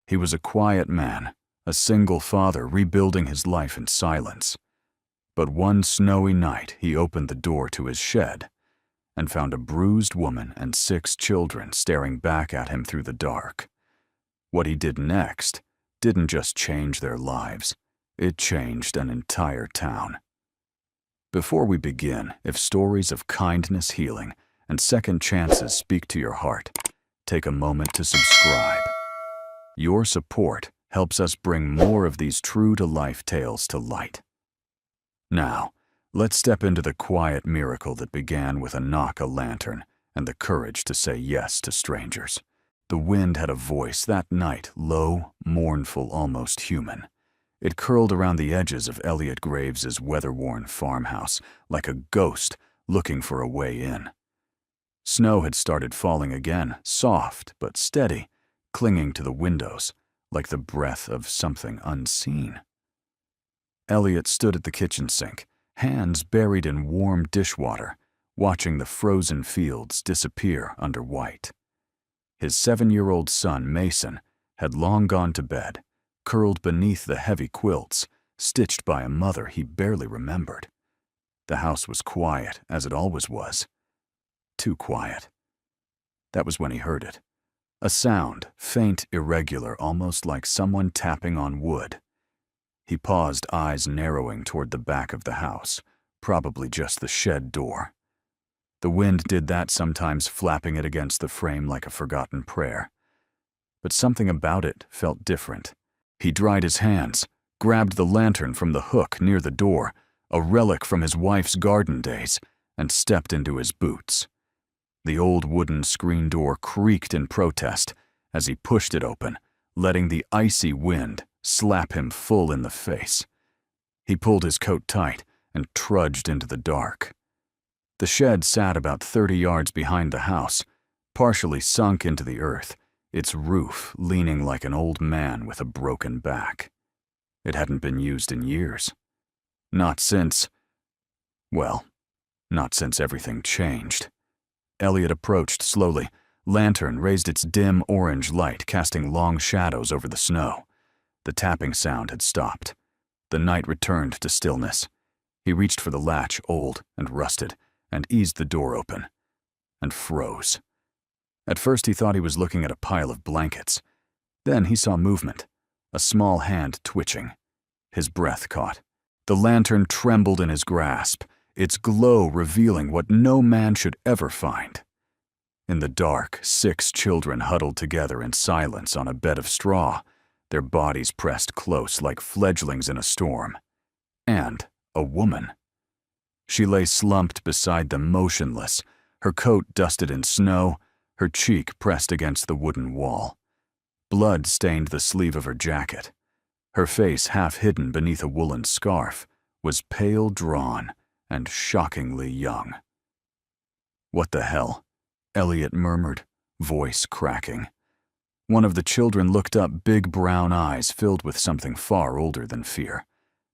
He was a quiet man, a single father rebuilding his life in silence. But one snowy night he opened the door to his shed and found a bruised woman and 6 children staring back at him through the dark. What he did next didn't just change their lives, it changed an entire town. Before we begin, if stories of kindness, healing, and second chances speak to your heart, take a moment to subscribe. Your support helps us bring more of these true-to-life tales to light. Now, let's step into the quiet miracle that began with a knock-a-lantern and the courage to say yes to strangers. The wind had a voice that night, low, mournful, almost human. It curled around the edges of Elliot Graves's weather-worn farmhouse like a ghost looking for a way in. Snow had started falling again, soft but steady, clinging to the windows like the breath of something unseen. Elliot stood at the kitchen sink, hands buried in warm dishwater, watching the frozen fields disappear under white. His 7-year-old son, Mason, had long gone to bed, curled beneath the heavy quilts, stitched by a mother he barely remembered. The house was quiet, as it always was. Too quiet. That was when he heard it. A sound, faint, irregular, almost like someone tapping on wood. He paused, eyes narrowing toward the back of the house, probably just the shed door. The wind did that sometimes, flapping it against the frame like a forgotten prayer. But something about it felt different. He dried his hands, grabbed the lantern from the hook near the door, a relic from his wife's garden days, and stepped into his boots. The old wooden screen door creaked in protest as he pushed it open, letting the icy wind slap him full in the face. He pulled his coat tight and trudged into the dark. The shed sat about 30 yards behind the house, partially sunk into the earth, its roof leaning like an old man with a broken back. It hadn't been used in years. Not since everything changed. Elliot approached slowly. Lantern raised its dim orange light, casting long shadows over the snow. The tapping sound had stopped. The night returned to stillness. He reached for the latch, old and rusted, and eased the door open, and froze. At first he thought he was looking at a pile of blankets. Then he saw movement, a small hand twitching. His breath caught. The lantern trembled in his grasp, its glow revealing what no man should ever find. In the dark, 6 children huddled together in silence on a bed of straw, their bodies pressed close like fledglings in a storm. And a woman. She lay slumped beside them, motionless, her coat dusted in snow, her cheek pressed against the wooden wall. Blood stained the sleeve of her jacket. Her face, half hidden beneath a woolen scarf, was pale, drawn, and shockingly young. "What the hell?" Elliot murmured, voice cracking. One of the children looked up, big brown eyes filled with something far older than fear.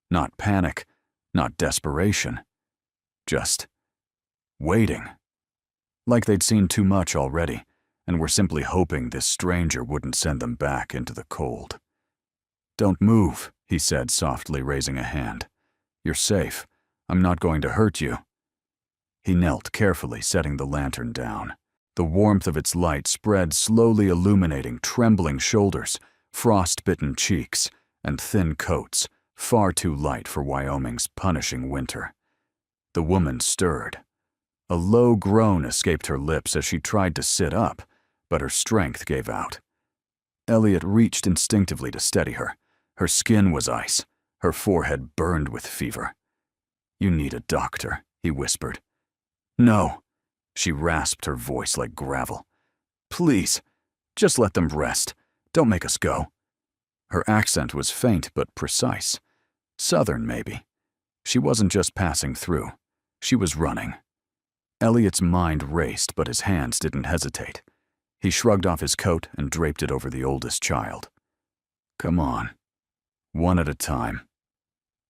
Not panic, not desperation. Just waiting. Like they'd seen too much already, and were simply hoping this stranger wouldn't send them back into the cold. "Don't move," he said softly, raising a hand. "You're safe. I'm not going to hurt you." He knelt carefully, setting the lantern down. The warmth of its light spread, slowly illuminating trembling shoulders, frost-bitten cheeks, and thin coats, far too light for Wyoming's punishing winter. The woman stirred. A low groan escaped her lips as she tried to sit up, but her strength gave out. Elliot reached instinctively to steady her. Her skin was ice, her forehead burned with fever. "You need a doctor," he whispered. "No." She rasped, her voice like gravel. "Please, just let them rest. Don't make us go." Her accent was faint but precise. Southern, maybe. She wasn't just passing through. She was running. Elliot's mind raced, but his hands didn't hesitate. He shrugged off his coat and draped it over the oldest child. "Come on. One at a time.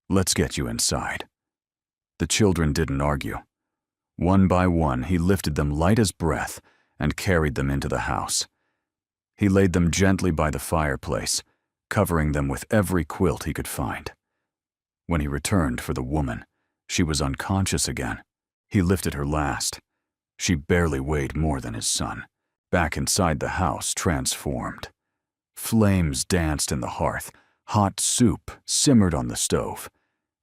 Let's get you inside." The children didn't argue. One by one, he lifted them light as breath and carried them into the house. He laid them gently by the fireplace, covering them with every quilt he could find. When he returned for the woman, she was unconscious again. He lifted her last. She barely weighed more than his son. Back inside the house, transformed. Flames danced in the hearth, hot soup simmered on the stove,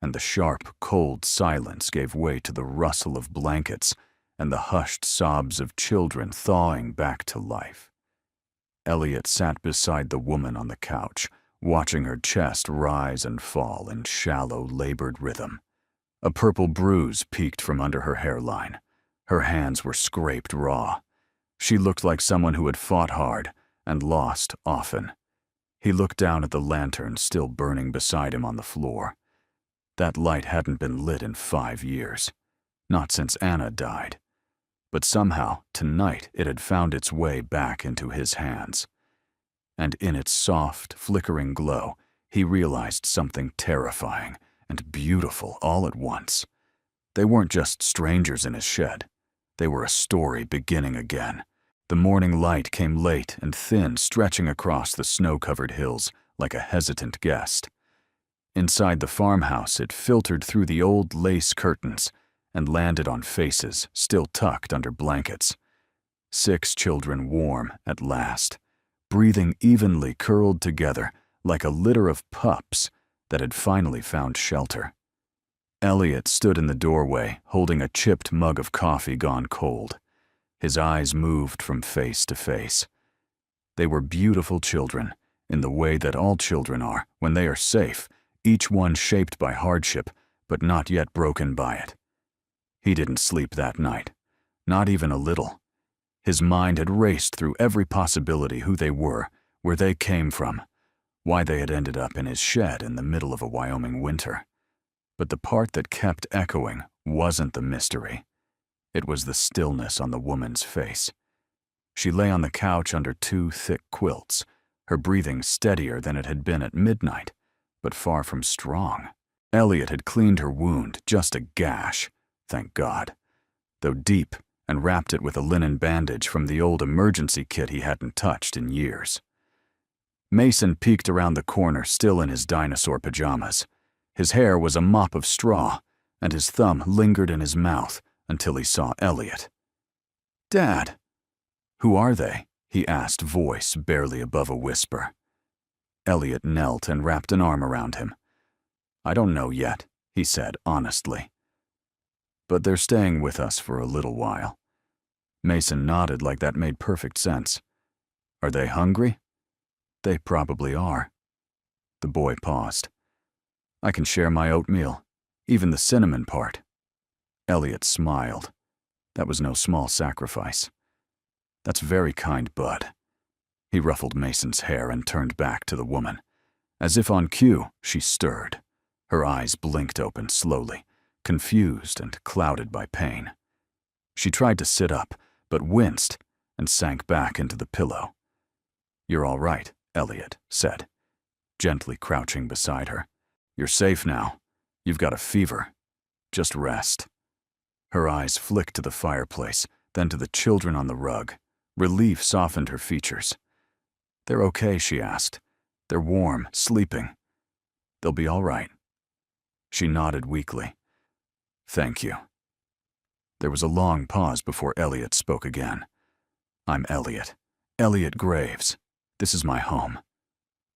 and the sharp, cold silence gave way to the rustle of blankets and the hushed sobs of children thawing back to life. Elliot sat beside the woman on the couch, watching her chest rise and fall in shallow, labored rhythm. A purple bruise peeked from under her hairline. Her hands were scraped raw. She looked like someone who had fought hard and lost often. He looked down at the lantern still burning beside him on the floor. That light hadn't been lit in 5 years, not since Anna died. But somehow, tonight, it had found its way back into his hands. And in its soft, flickering glow, he realized something terrifying and beautiful all at once. They weren't just strangers in his shed. They were a story beginning again. The morning light came late and thin, stretching across the snow-covered hills like a hesitant guest. Inside the farmhouse, it filtered through the old lace curtains and landed on faces still tucked under blankets. 6 children warm at last, breathing evenly curled together like a litter of pups that had finally found shelter. Elliot stood in the doorway, holding a chipped mug of coffee gone cold. His eyes moved from face to face. They were beautiful children, in the way that all children are when they are safe, each one shaped by hardship, but not yet broken by it. He didn't sleep that night, not even a little. His mind had raced through every possibility: who they were, where they came from, why they had ended up in his shed in the middle of a Wyoming winter. But the part that kept echoing wasn't the mystery. It was the stillness on the woman's face. She lay on the couch under 2 thick quilts, her breathing steadier than it had been at midnight, but far from strong. Elliot had cleaned her wound, just a gash, thank God, though deep, and wrapped it with a linen bandage from the old emergency kit he hadn't touched in years. Mason peeked around the corner, still in his dinosaur pajamas. His hair was a mop of straw, and his thumb lingered in his mouth until he saw Elliot. "Dad." "Who are they?" he asked, voice barely above a whisper. Elliot knelt and wrapped an arm around him. "I don't know yet," he said honestly. "But they're staying with us for a little while." Mason nodded like that made perfect sense. "Are they hungry?" "They probably are." The boy paused. "I can share my oatmeal, even the cinnamon part." Elliot smiled. That was no small sacrifice. "That's very kind, Bud." He ruffled Mason's hair and turned back to the woman. As if on cue, she stirred. Her eyes blinked open slowly, confused and clouded by pain. She tried to sit up, but winced and sank back into the pillow. "You're all right," Elliot said, gently crouching beside her. "You're safe now. You've got a fever. Just rest." Her eyes flicked to the fireplace, then to the children on the rug. Relief softened her features. "They're okay," she asked. "They're warm, sleeping. They'll be all right." She nodded weakly. "Thank you." There was a long pause before Elliot spoke again. "I'm Elliot. Elliot Graves. This is my home."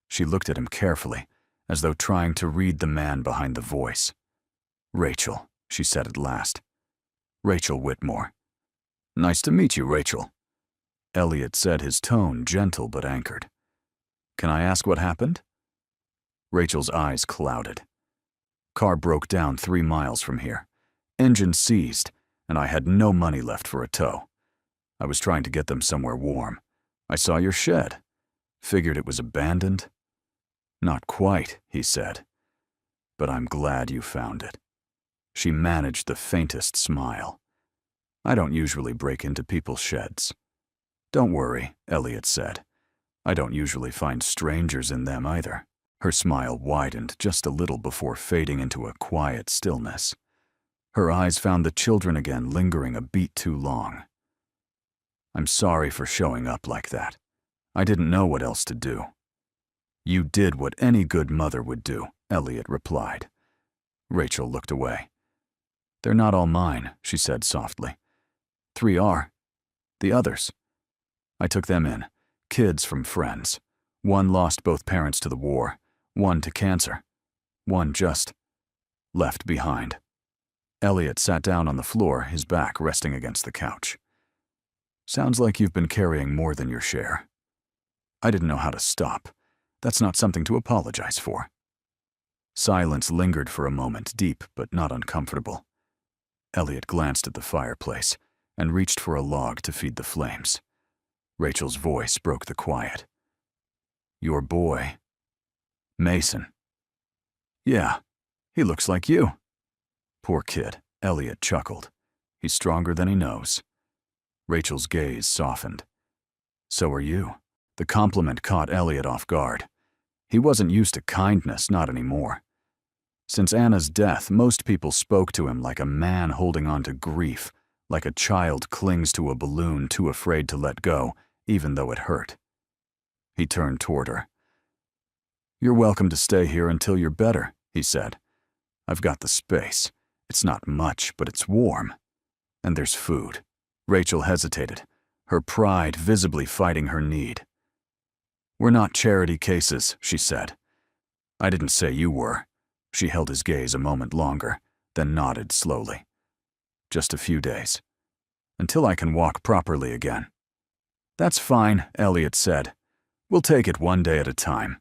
She looked at him carefully, as though trying to read the man behind the voice. "Rachel," she said at last. "Rachel Whitmore." "Nice to meet you, Rachel." Elliot said, his tone gentle but anchored. "Can I ask what happened?" Rachel's eyes clouded. "Car broke down 3 miles from here. Engine seized, and I had no money left for a tow. I was trying to get them somewhere warm. I saw your shed. Figured it was abandoned." "Not quite," he said. "But I'm glad you found it." She managed the faintest smile. "I don't usually break into people's sheds." "Don't worry," Elliot said. "I don't usually find strangers in them either." Her smile widened just a little before fading into a quiet stillness. Her eyes found the children again, lingering a beat too long. "I'm sorry for showing up like that. I didn't know what else to do. You did what any good mother would do, Elliot replied. Rachel looked away. They're not all mine, she said softly. 3 are. The others. I took them in, kids from friends. One lost both parents to the war, one to cancer. One just left behind. Elliot sat down on the floor, his back resting against the couch. Sounds like you've been carrying more than your share. I didn't know how to stop. That's not something to apologize for. Silence lingered for a moment, deep but not uncomfortable. Elliot glanced at the fireplace and reached for a log to feed the flames. Rachel's voice broke the quiet. Your boy, Mason. Yeah, he looks like you. Poor kid, Elliot chuckled. He's stronger than he knows. Rachel's gaze softened. So are you. The compliment caught Elliot off guard. He wasn't used to kindness, not anymore. Since Anna's death, most people spoke to him like a man holding on to grief, like a child clings to a balloon too afraid to let go, even though it hurt. He turned toward her. You're welcome to stay here until you're better, he said. I've got the space. It's not much, but it's warm. And there's food. Rachel hesitated, her pride visibly fighting her need. We're not charity cases, she said. I didn't say you were. She held his gaze a moment longer, then nodded slowly. Just a few days. Until I can walk properly again. That's fine, Elliot said. We'll take it one day at a time.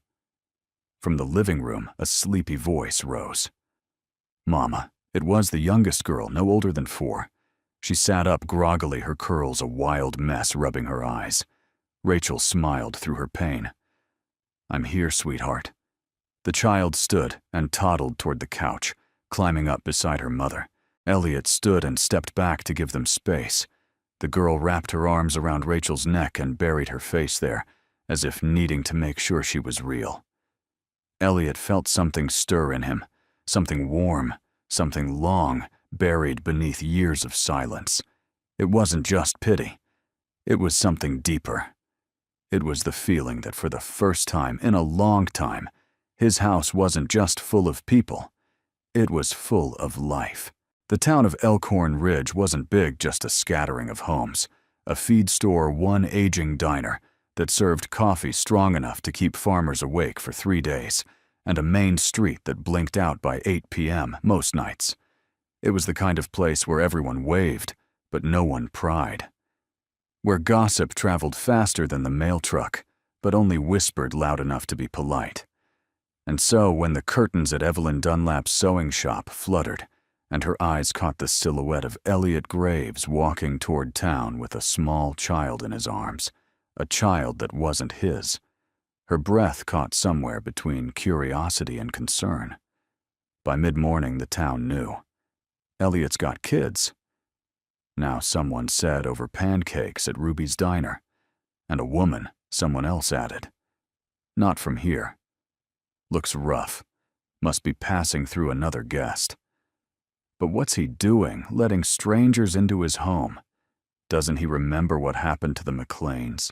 From the living room, a sleepy voice rose. Mama. It was the youngest girl, no older than 4. She sat up groggily, her curls a wild mess rubbing her eyes. Rachel smiled through her pain. I'm here, sweetheart. The child stood and toddled toward the couch, climbing up beside her mother. Elliot stood and stepped back to give them space. The girl wrapped her arms around Rachel's neck and buried her face there, as if needing to make sure she was real. Elliot felt something stir in him, something warm, something long, buried beneath years of silence. It wasn't just pity. It was something deeper. It was the feeling that for the first time in a long time, his house wasn't just full of people. It was full of life. The town of Elkhorn Ridge wasn't big, just a scattering of homes, a feed store, one aging diner that served coffee strong enough to keep farmers awake for 3 days, and a main street that blinked out by 8 p.m. most nights. It was the kind of place where everyone waved, but no one pried. Where gossip traveled faster than the mail truck, but only whispered loud enough to be polite. And so when the curtains at Evelyn Dunlap's sewing shop fluttered, and her eyes caught the silhouette of Elliot Graves walking toward town with a small child in his arms, a child that wasn't his, her breath caught somewhere between curiosity and concern. By mid-morning, the town knew. Elliot's got kids. Now someone said over pancakes at Ruby's diner. And a woman, someone else added. Not from here. Looks rough. Must be passing through another guest. But what's he doing, letting strangers into his home? Doesn't he remember what happened to the McLeans?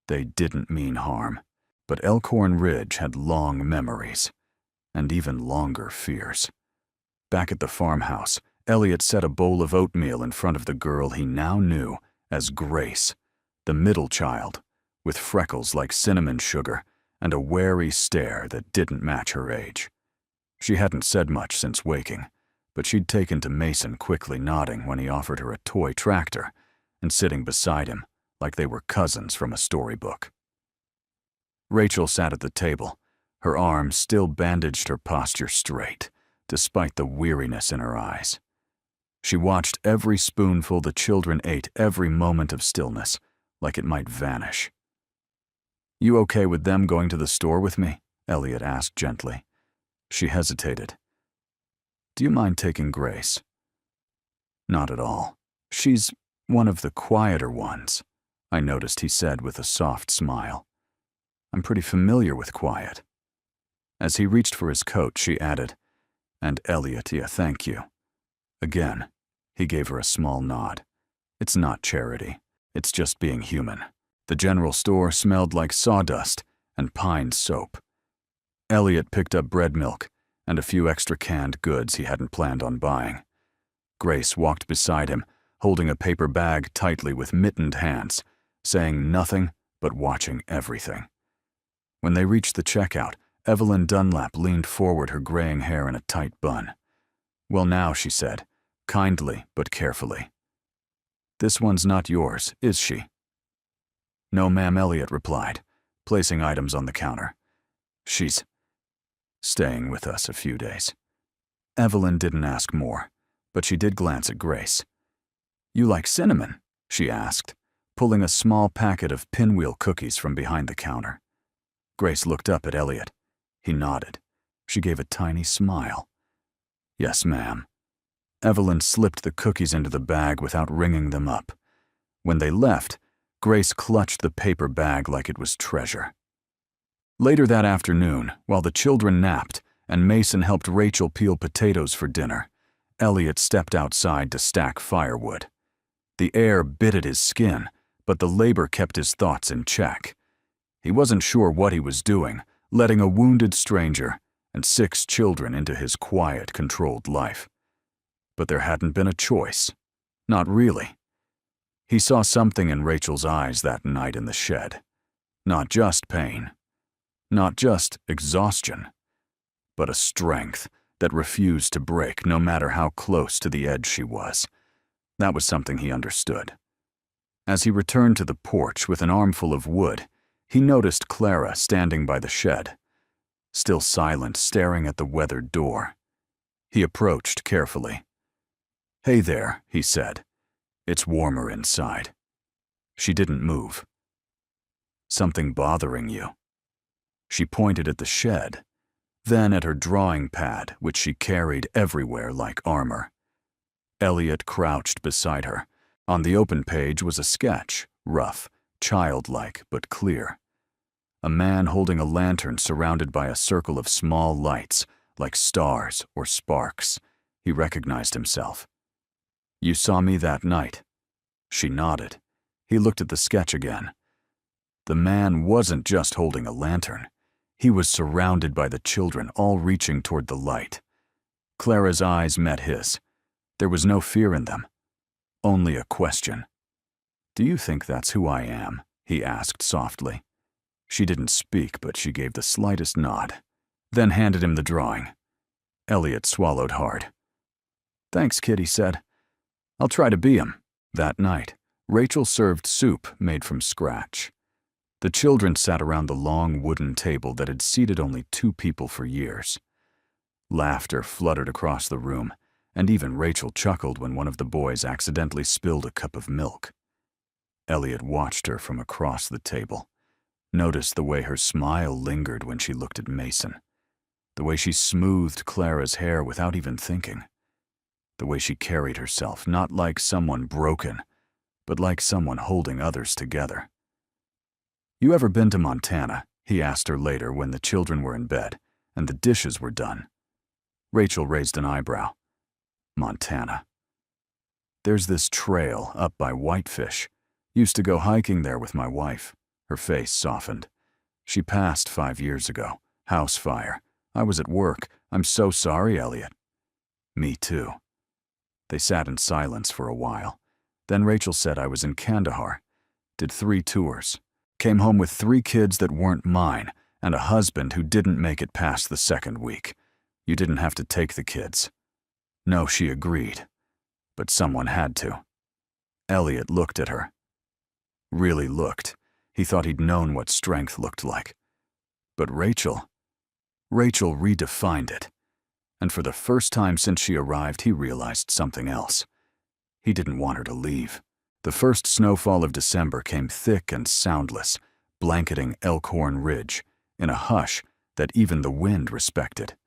They didn't mean harm. But Elkhorn Ridge had long memories, and even longer fears. Back at the farmhouse, Elliot set a bowl of oatmeal in front of the girl he now knew as Grace, the middle child, with freckles like cinnamon sugar and a wary stare that didn't match her age. She hadn't said much since waking, but she'd taken to Mason, quickly nodding when he offered her a toy tractor and sitting beside him like they were cousins from a storybook. Rachel sat at the table, her arms still bandaged, her posture straight, despite the weariness in her eyes. She watched every spoonful the children ate, every moment of stillness, like it might vanish. You okay with them going to the store with me? Elliot asked gently. She hesitated. Do you mind taking Grace? Not at all. She's one of the quieter ones, I noticed he said with a soft smile. I'm pretty familiar with quiet. As he reached for his coat, she added, and Elliot, yeah, thank you. Again, he gave her a small nod. It's not charity. It's just being human. The general store smelled like sawdust and pine soap. Elliot picked up bread milk and a few extra canned goods he hadn't planned on buying. Grace walked beside him, holding a paper bag tightly with mittened hands, saying nothing but watching everything. When they reached the checkout, Evelyn Dunlap leaned forward, her graying hair in a tight bun. "Well now," she said, kindly but carefully. "This one's not yours, is she?" "No, ma'am," Elliot replied, placing items on the counter. "She's staying with us a few days." Evelyn didn't ask more, but she did glance at Grace. "You like cinnamon?" she asked, pulling a small packet of pinwheel cookies from behind the counter. Grace looked up at Elliot. He nodded. She gave a tiny smile. "Yes, ma'am." Evelyn slipped the cookies into the bag without ringing them up. When they left, Grace clutched the paper bag like it was treasure. Later that afternoon, while the children napped and Mason helped Rachel peel potatoes for dinner, Elliot stepped outside to stack firewood. The air bit at his skin, but the labor kept his thoughts in check. He wasn't sure what he was doing, letting a wounded stranger and 6 children into his quiet, controlled life. But there hadn't been a choice. Not really. He saw something in Rachel's eyes that night in the shed. Not just pain. Not just exhaustion. But a strength that refused to break no matter how close to the edge she was. That was something he understood. As he returned to the porch with an armful of wood, he noticed Clara standing by the shed, still silent, staring at the weathered door. He approached carefully. "Hey there," he said. "It's warmer inside." She didn't move. "Something bothering you?" She pointed at the shed, then at her drawing pad, which she carried everywhere like armor. Elliot crouched beside her. On the open page was a sketch, rough, childlike, but clear. A man holding a lantern surrounded by a circle of small lights, like stars or sparks. He recognized himself. "You saw me that night." She nodded. He looked at the sketch again. The man wasn't just holding a lantern. He was surrounded by the children, all reaching toward the light. Clara's eyes met his. There was no fear in them, only a question. "Do you think that's who I am?" he asked softly. She didn't speak, but she gave the slightest nod, then handed him the drawing. Elliot swallowed hard. "Thanks, kid," he said. "I'll try to be him." That night, Rachel served soup made from scratch. The children sat around the long wooden table that had seated only 2 people for years. Laughter fluttered across the room, and even Rachel chuckled when one of the boys accidentally spilled a cup of milk. Elliot watched her from across the table, noticed the way her smile lingered when she looked at Mason, the way she smoothed Clara's hair without even thinking, the way she carried herself, not like someone broken, but like someone holding others together. "You ever been to Montana?" he asked her later when the children were in bed and the dishes were done. Rachel raised an eyebrow. "Montana. There's this trail up by Whitefish. Used to go hiking there with my wife." Her face softened. "She passed 5 years ago. House fire. I was at work. I'm so sorry, Elliot." "Me too." They sat in silence for a while. Then Rachel said, "I was in Kandahar. Did 3 tours. Came home with 3 kids that weren't mine and a husband who didn't make it past the 2nd week. You didn't have to take the kids." "No," she agreed. "But someone had to." Elliot looked at her. Really looked. He thought he'd known what strength looked like. But Rachel redefined it. And for the first time since she arrived, he realized something else. He didn't want her to leave. The first snowfall of December came thick and soundless, blanketing Elkhorn Ridge, in a hush that even the wind respected.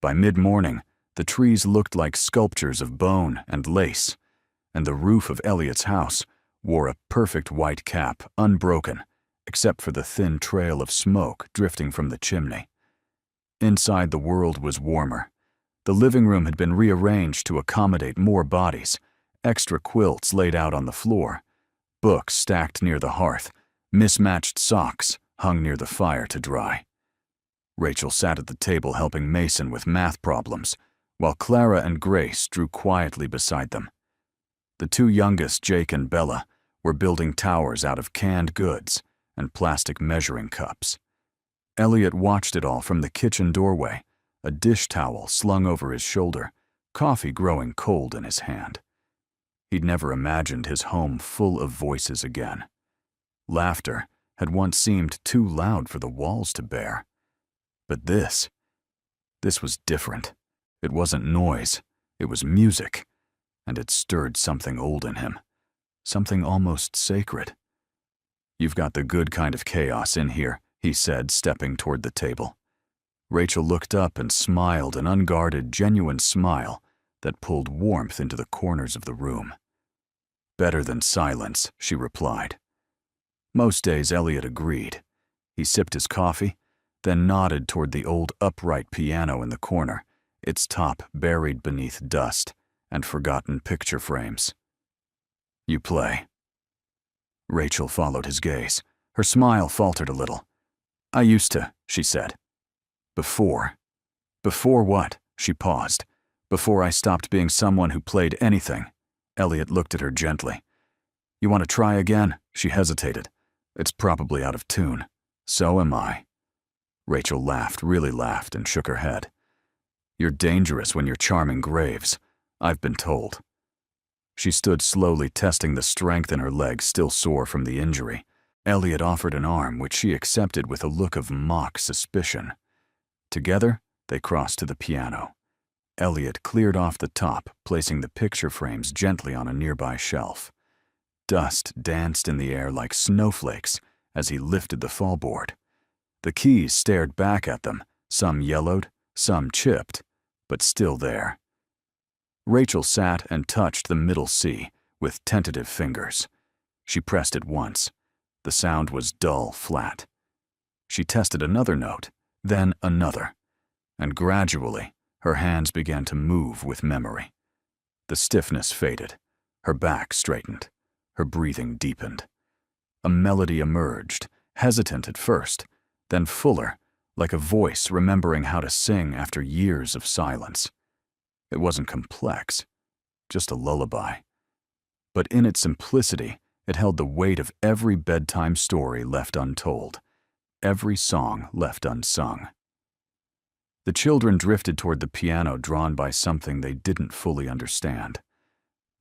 By mid-morning, the trees looked like sculptures of bone and lace, and the roof of Elliot's house wore a perfect white cap, unbroken, except for the thin trail of smoke drifting from the chimney. Inside, the world was warmer. The living room had been rearranged to accommodate more bodies, extra quilts laid out on the floor, books stacked near the hearth, Mismatched socks hung near the fire to dry. Rachel sat at the table helping Mason with math problems, while Clara and Grace drew quietly beside them. The two youngest, Jake and Bella, were building towers out of canned goods and plastic measuring cups. Elliot watched it all from the kitchen doorway, a dish towel slung over his shoulder, coffee growing cold in his hand. He'd never imagined his home full of voices again. Laughter had once seemed too loud for the walls to bear. But this was different. It wasn't noise, it was music, and it stirred something old in him, something almost sacred. "You've got the good kind of chaos in here," he said, stepping toward the table. Rachel looked up and smiled, an unguarded, genuine smile that pulled warmth into the corners of the room. "Better than silence," she replied. Most days Elliot agreed. He sipped his coffee, then nodded toward the old upright piano in the corner, its top buried beneath dust and forgotten picture frames. "You play?" Rachel followed his gaze. Her smile faltered a little. "I used to," she said. "Before." "Before what?" She paused. "Before I stopped being someone who played anything." Elliot looked at her gently. "You want to try again?" She hesitated. "It's probably out of tune." "So am I." Rachel laughed, really laughed, and shook her head. "You're dangerous when you're charming graves. I've been told." She stood slowly, testing the strength in her legs, still sore from the injury. Elliot offered an arm, which she accepted with a look of mock suspicion. Together, they crossed to the piano. Elliot cleared off the top, placing the picture frames gently on a nearby shelf. Dust danced in the air like snowflakes as he lifted the fallboard. The keys stared back at them, some yellowed, some chipped, but still there. Rachel sat and touched the middle C with tentative fingers. She pressed it once. The sound was dull, flat. She tested another note, then another, and gradually her hands began to move with memory. The stiffness faded. Her back straightened. Her breathing deepened. A melody emerged, hesitant at first, then fuller, like a voice remembering how to sing after years of silence. It wasn't complex, just a lullaby. But in its simplicity, it held the weight of every bedtime story left untold, every song left unsung. The children drifted toward the piano, drawn by something they didn't fully understand.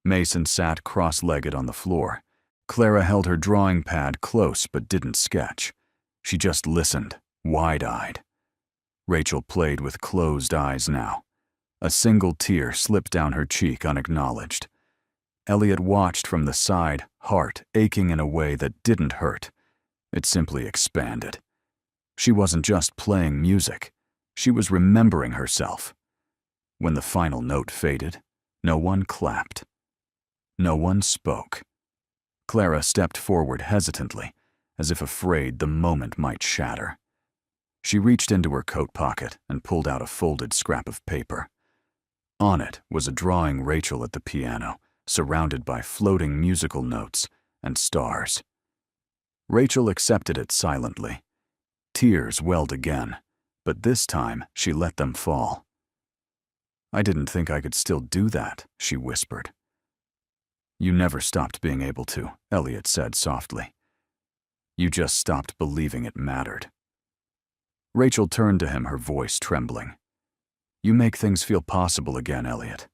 Mason sat cross-legged on the floor. Clara held her drawing pad close but didn't sketch. She just listened, wide-eyed. Rachel played with closed eyes now. A single tear slipped down her cheek unacknowledged. Elliot watched from the side, heart aching in a way that didn't hurt. It simply expanded. She wasn't just playing music. She was remembering herself. When the final note faded, no one clapped. No one spoke. Clara stepped forward hesitantly, as if afraid the moment might shatter. She reached into her coat pocket and pulled out a folded scrap of paper. On it was a drawing Rachel at the piano, surrounded by floating musical notes and stars. Rachel accepted it silently. Tears welled again, but this time she let them fall. "I didn't think I could still do that," she whispered. "You never stopped being able to," Elliot said softly. "You just stopped believing it mattered." Rachel turned to him, her voice trembling. "You make things feel possible again, Elliot.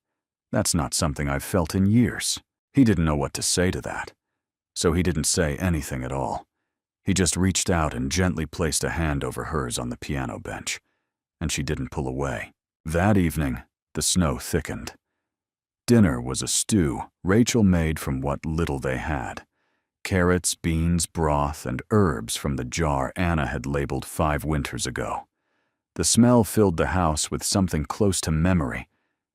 That's not something I've felt in years." He didn't know what to say to that, so he didn't say anything at all. He just reached out and gently placed a hand over hers on the piano bench, and she didn't pull away. That evening, the snow thickened. Dinner was a stew Rachel made from what little they had. Carrots, beans, broth, and herbs from the jar Anna had labeled 5 winters ago. The smell filled the house with something close to memory,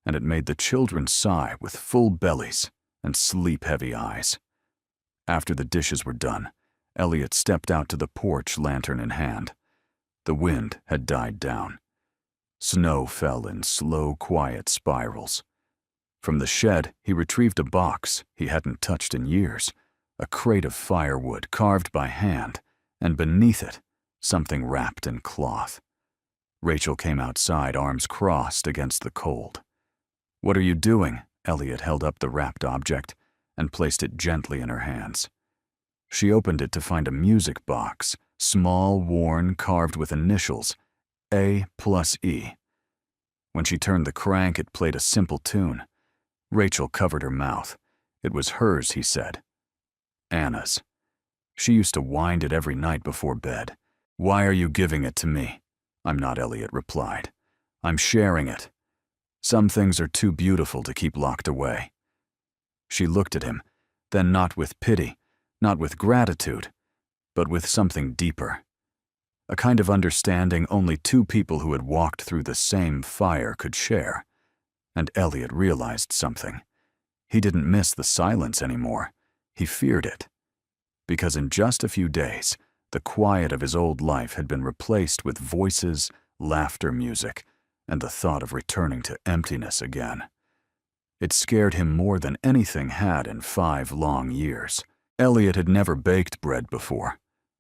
and it made the children sigh with full bellies and sleep-heavy eyes. After the dishes were done, Elliot stepped out to the porch, lantern in hand. The wind had died down. Snow fell in slow, quiet spirals. From the shed, he retrieved a box he hadn't touched in years, a crate of firewood carved by hand, and beneath it, something wrapped in cloth. Rachel came outside, arms crossed against the cold. "What are you doing?" Elliot held up the wrapped object and placed it gently in her hands. She opened it to find a music box, small, worn, carved with initials, A+E. When she turned the crank, it played a simple tune. Rachel covered her mouth. It was hers, he said. Anna's. She used to wind it every night before bed. "Why are you giving it to me?" "I'm not," Elliot replied. "I'm sharing it. Some things are too beautiful to keep locked away." She looked at him, then not with pity, not with gratitude, but with something deeper. A kind of understanding only two people who had walked through the same fire could share. And Elliot realized something. He didn't miss the silence anymore. He feared it. Because in just a few days, the quiet of his old life had been replaced with voices, laughter, music, and the thought of returning to emptiness again. It scared him more than anything had in 5 long years. Elliot had never baked bread before,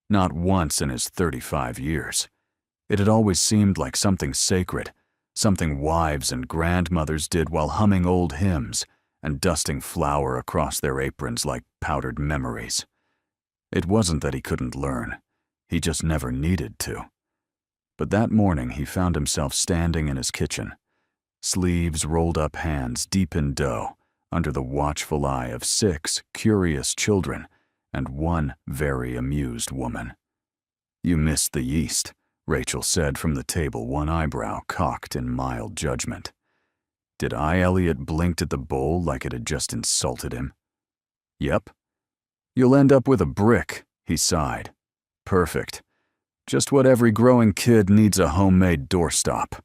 not once in his 35 years. It had always seemed like something sacred, something wives and grandmothers did while humming old hymns and dusting flour across their aprons like powdered memories. It wasn't that he couldn't learn. He just never needed to. But that morning he found himself standing in his kitchen, sleeves rolled up, hands deep in dough, under the watchful eye of 6 curious children and 1 very amused woman. "You missed the yeast," Rachel said from the table, one eyebrow cocked in mild judgment. "Did I?" Elliot blinked at the bowl like it had just insulted him. "Yep." "You'll end up with a brick," he sighed. "Perfect. Just what every growing kid needs, a homemade doorstop."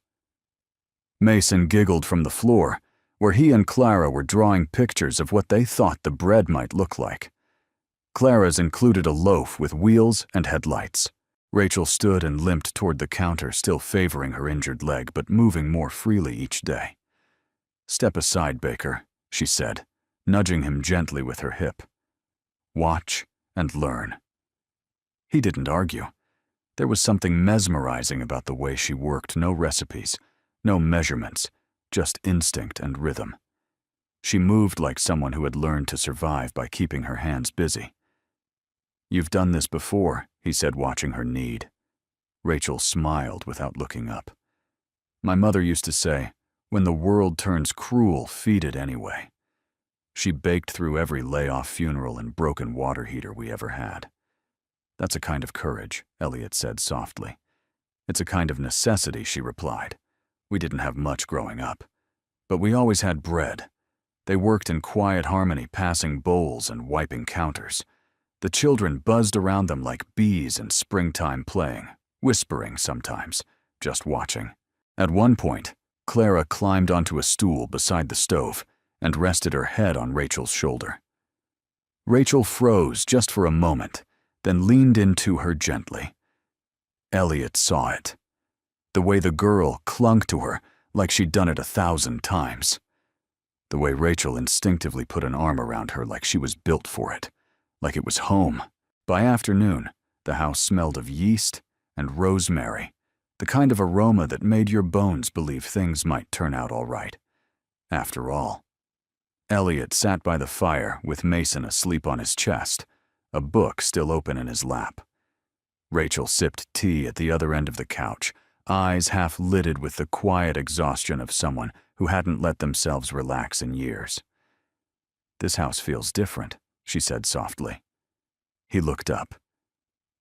Mason giggled from the floor, where he and Clara were drawing pictures of what they thought the bread might look like. Clara's included a loaf with wheels and headlights. Rachel stood and limped toward the counter, still favoring her injured leg, but moving more freely each day. "Step aside, Baker," she said, nudging him gently with her hip. "Watch and learn." He didn't argue. There was something mesmerizing about the way she worked. No recipes, no measurements, just instinct and rhythm. She moved like someone who had learned to survive by keeping her hands busy. "You've done this before," he said, watching her knead. Rachel smiled without looking up. "My mother used to say, when the world turns cruel, feed it anyway." She baked through every layoff funeral and broken water heater we ever had. "That's a kind of courage," Elliot said softly. "It's a kind of necessity," she replied. "We didn't have much growing up, but we always had bread." They worked in quiet harmony, passing bowls and wiping counters. The children buzzed around them like bees in springtime, playing, whispering sometimes, just watching. At one point, Clara climbed onto a stool beside the stove and rested her head on Rachel's shoulder. Rachel froze just for a moment, then leaned into her gently. Elliot saw it. The way the girl clung to her like she'd done it 1,000 times. The way Rachel instinctively put an arm around her like she was built for it, like it was home. By afternoon, the house smelled of yeast and rosemary, the kind of aroma that made your bones believe things might turn out all right. After all. Elliot sat by the fire with Mason asleep on his chest, a book still open in his lap. Rachel sipped tea at the other end of the couch, eyes half lidded with the quiet exhaustion of someone who hadn't let themselves relax in years. "This house feels different," she said softly. He looked up.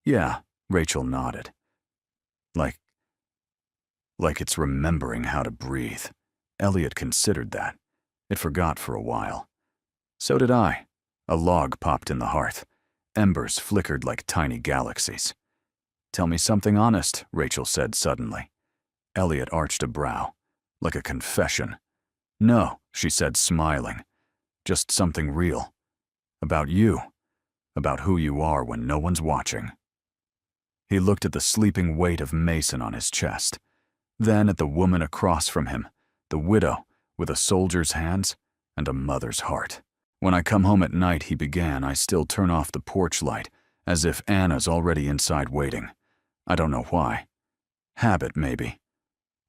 "Yeah," Rachel nodded. Like it's remembering how to breathe." Elliot considered that. It forgot for a while. So did I. A log popped in the hearth. Embers flickered like tiny galaxies. "Tell me something honest," Rachel said suddenly. Elliot arched a brow, like a confession. "No," she said, smiling. "Just something real. About you. About who you are when no one's watching." He looked at the sleeping weight of Mason on his chest, then at the woman across from him, the widow with a soldier's hands and a mother's heart. When I come home at night, he began, I still turn off the porch light, as if Anna's already inside waiting. I don't know why. Habit, maybe.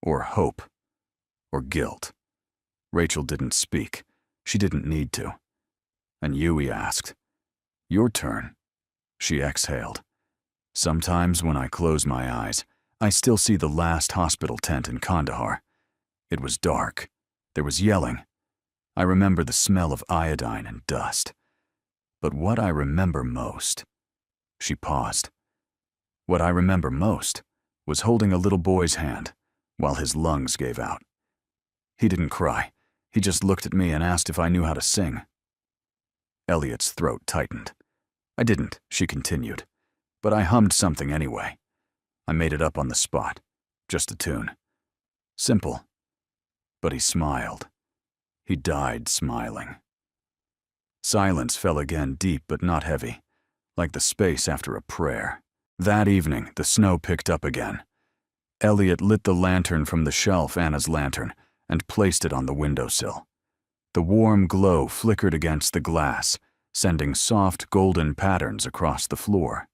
Or hope. Or guilt. Rachel didn't speak. She didn't need to. And you, he asked. Your turn. She exhaled. Sometimes when I close my eyes, I still see the last hospital tent in Kandahar. It was dark. There was yelling. I remember the smell of iodine and dust. But what I remember most... She paused. What I remember most was holding a little boy's hand while his lungs gave out. He didn't cry. He just looked at me and asked if I knew how to sing. Elliot's throat tightened. I didn't, she continued, but I hummed something anyway. I made it up on the spot, just a tune. Simple. But he smiled. He died smiling. Silence fell again, deep but not heavy, like the space after a prayer. That evening, the snow picked up again. Elliot lit the lantern from the shelf, Anna's lantern, and placed it on the windowsill. The warm glow flickered against the glass, sending soft golden patterns across the floor.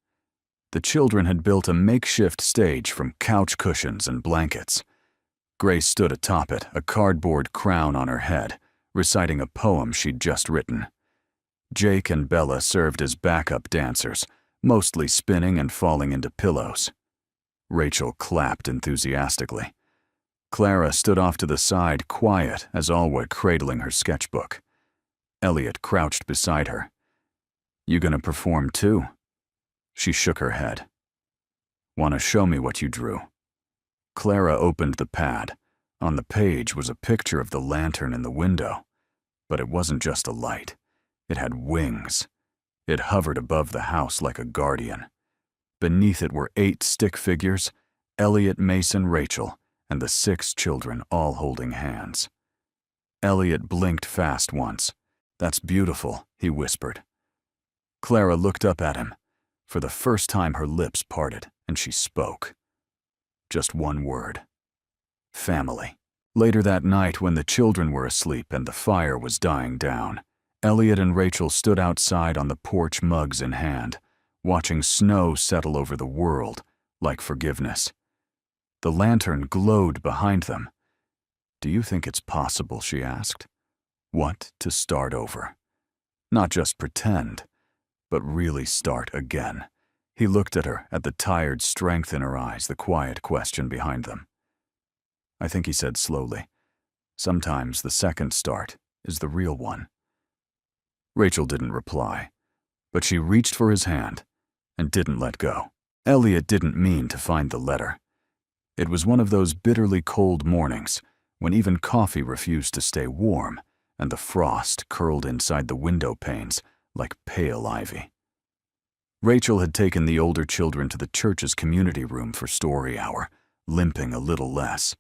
The children had built a makeshift stage from couch cushions and blankets. Grace stood atop it, a cardboard crown on her head, reciting a poem she'd just written. Jake and Bella served as backup dancers, mostly spinning and falling into pillows. Rachel clapped enthusiastically. Clara stood off to the side, quiet as always, cradling her sketchbook. Elliot crouched beside her. You gonna perform too? She shook her head. Wanna show me what you drew? Clara opened the pad. On the page was a picture of the lantern in the window. But it wasn't just a light. It had wings. It hovered above the house like a guardian. Beneath it were 8 stick figures, Elliot, Mason, Rachel, and the 6 children all holding hands. Elliot blinked fast once. That's beautiful, he whispered. Clara looked up at him. For the first time her lips parted, and she spoke. Just one word. Family. Later that night, when the children were asleep and the fire was dying down, Elliot and Rachel stood outside on the porch, mugs in hand, watching snow settle over the world like forgiveness. The lantern glowed behind them. Do you think it's possible, she asked. What, to start over? Not just pretend, but really start again. He looked at her, at the tired strength in her eyes, the quiet question behind them. I think he said slowly, sometimes the second start is the real one. Rachel didn't reply, but she reached for his hand and didn't let go. Elliot didn't mean to find the letter. It was one of those bitterly cold mornings when even coffee refused to stay warm and the frost curled inside the window panes like pale ivy. Rachel had taken the older children to the church's community room for story hour, limping a little less,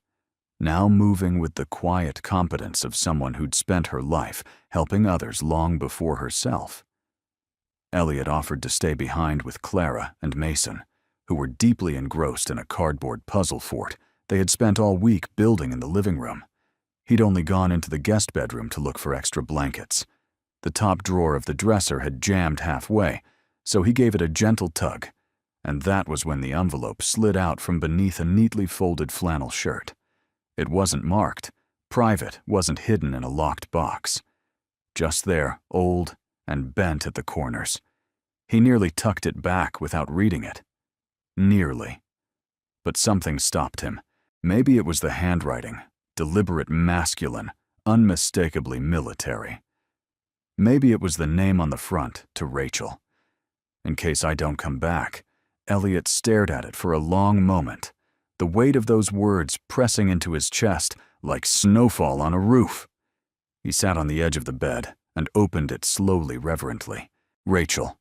now moving with the quiet competence of someone who'd spent her life helping others long before herself. Elliot offered to stay behind with Clara and Mason, who were deeply engrossed in a cardboard puzzle fort they had spent all week building in the living room. He'd only gone into the guest bedroom to look for extra blankets. The top drawer of the dresser had jammed halfway, so he gave it a gentle tug, and that was when the envelope slid out from beneath a neatly folded flannel shirt. It wasn't marked. Private wasn't hidden in a locked box. Just there, old and bent at the corners. He nearly tucked it back without reading it. Nearly. But something stopped him. Maybe it was the handwriting, deliberate masculine, unmistakably military. Maybe it was the name on the front, to Rachel. In case I don't come back, Elliot stared at it for a long moment, the weight of those words pressing into his chest like snowfall on a roof. He sat on the edge of the bed and opened it slowly, reverently. Rachel,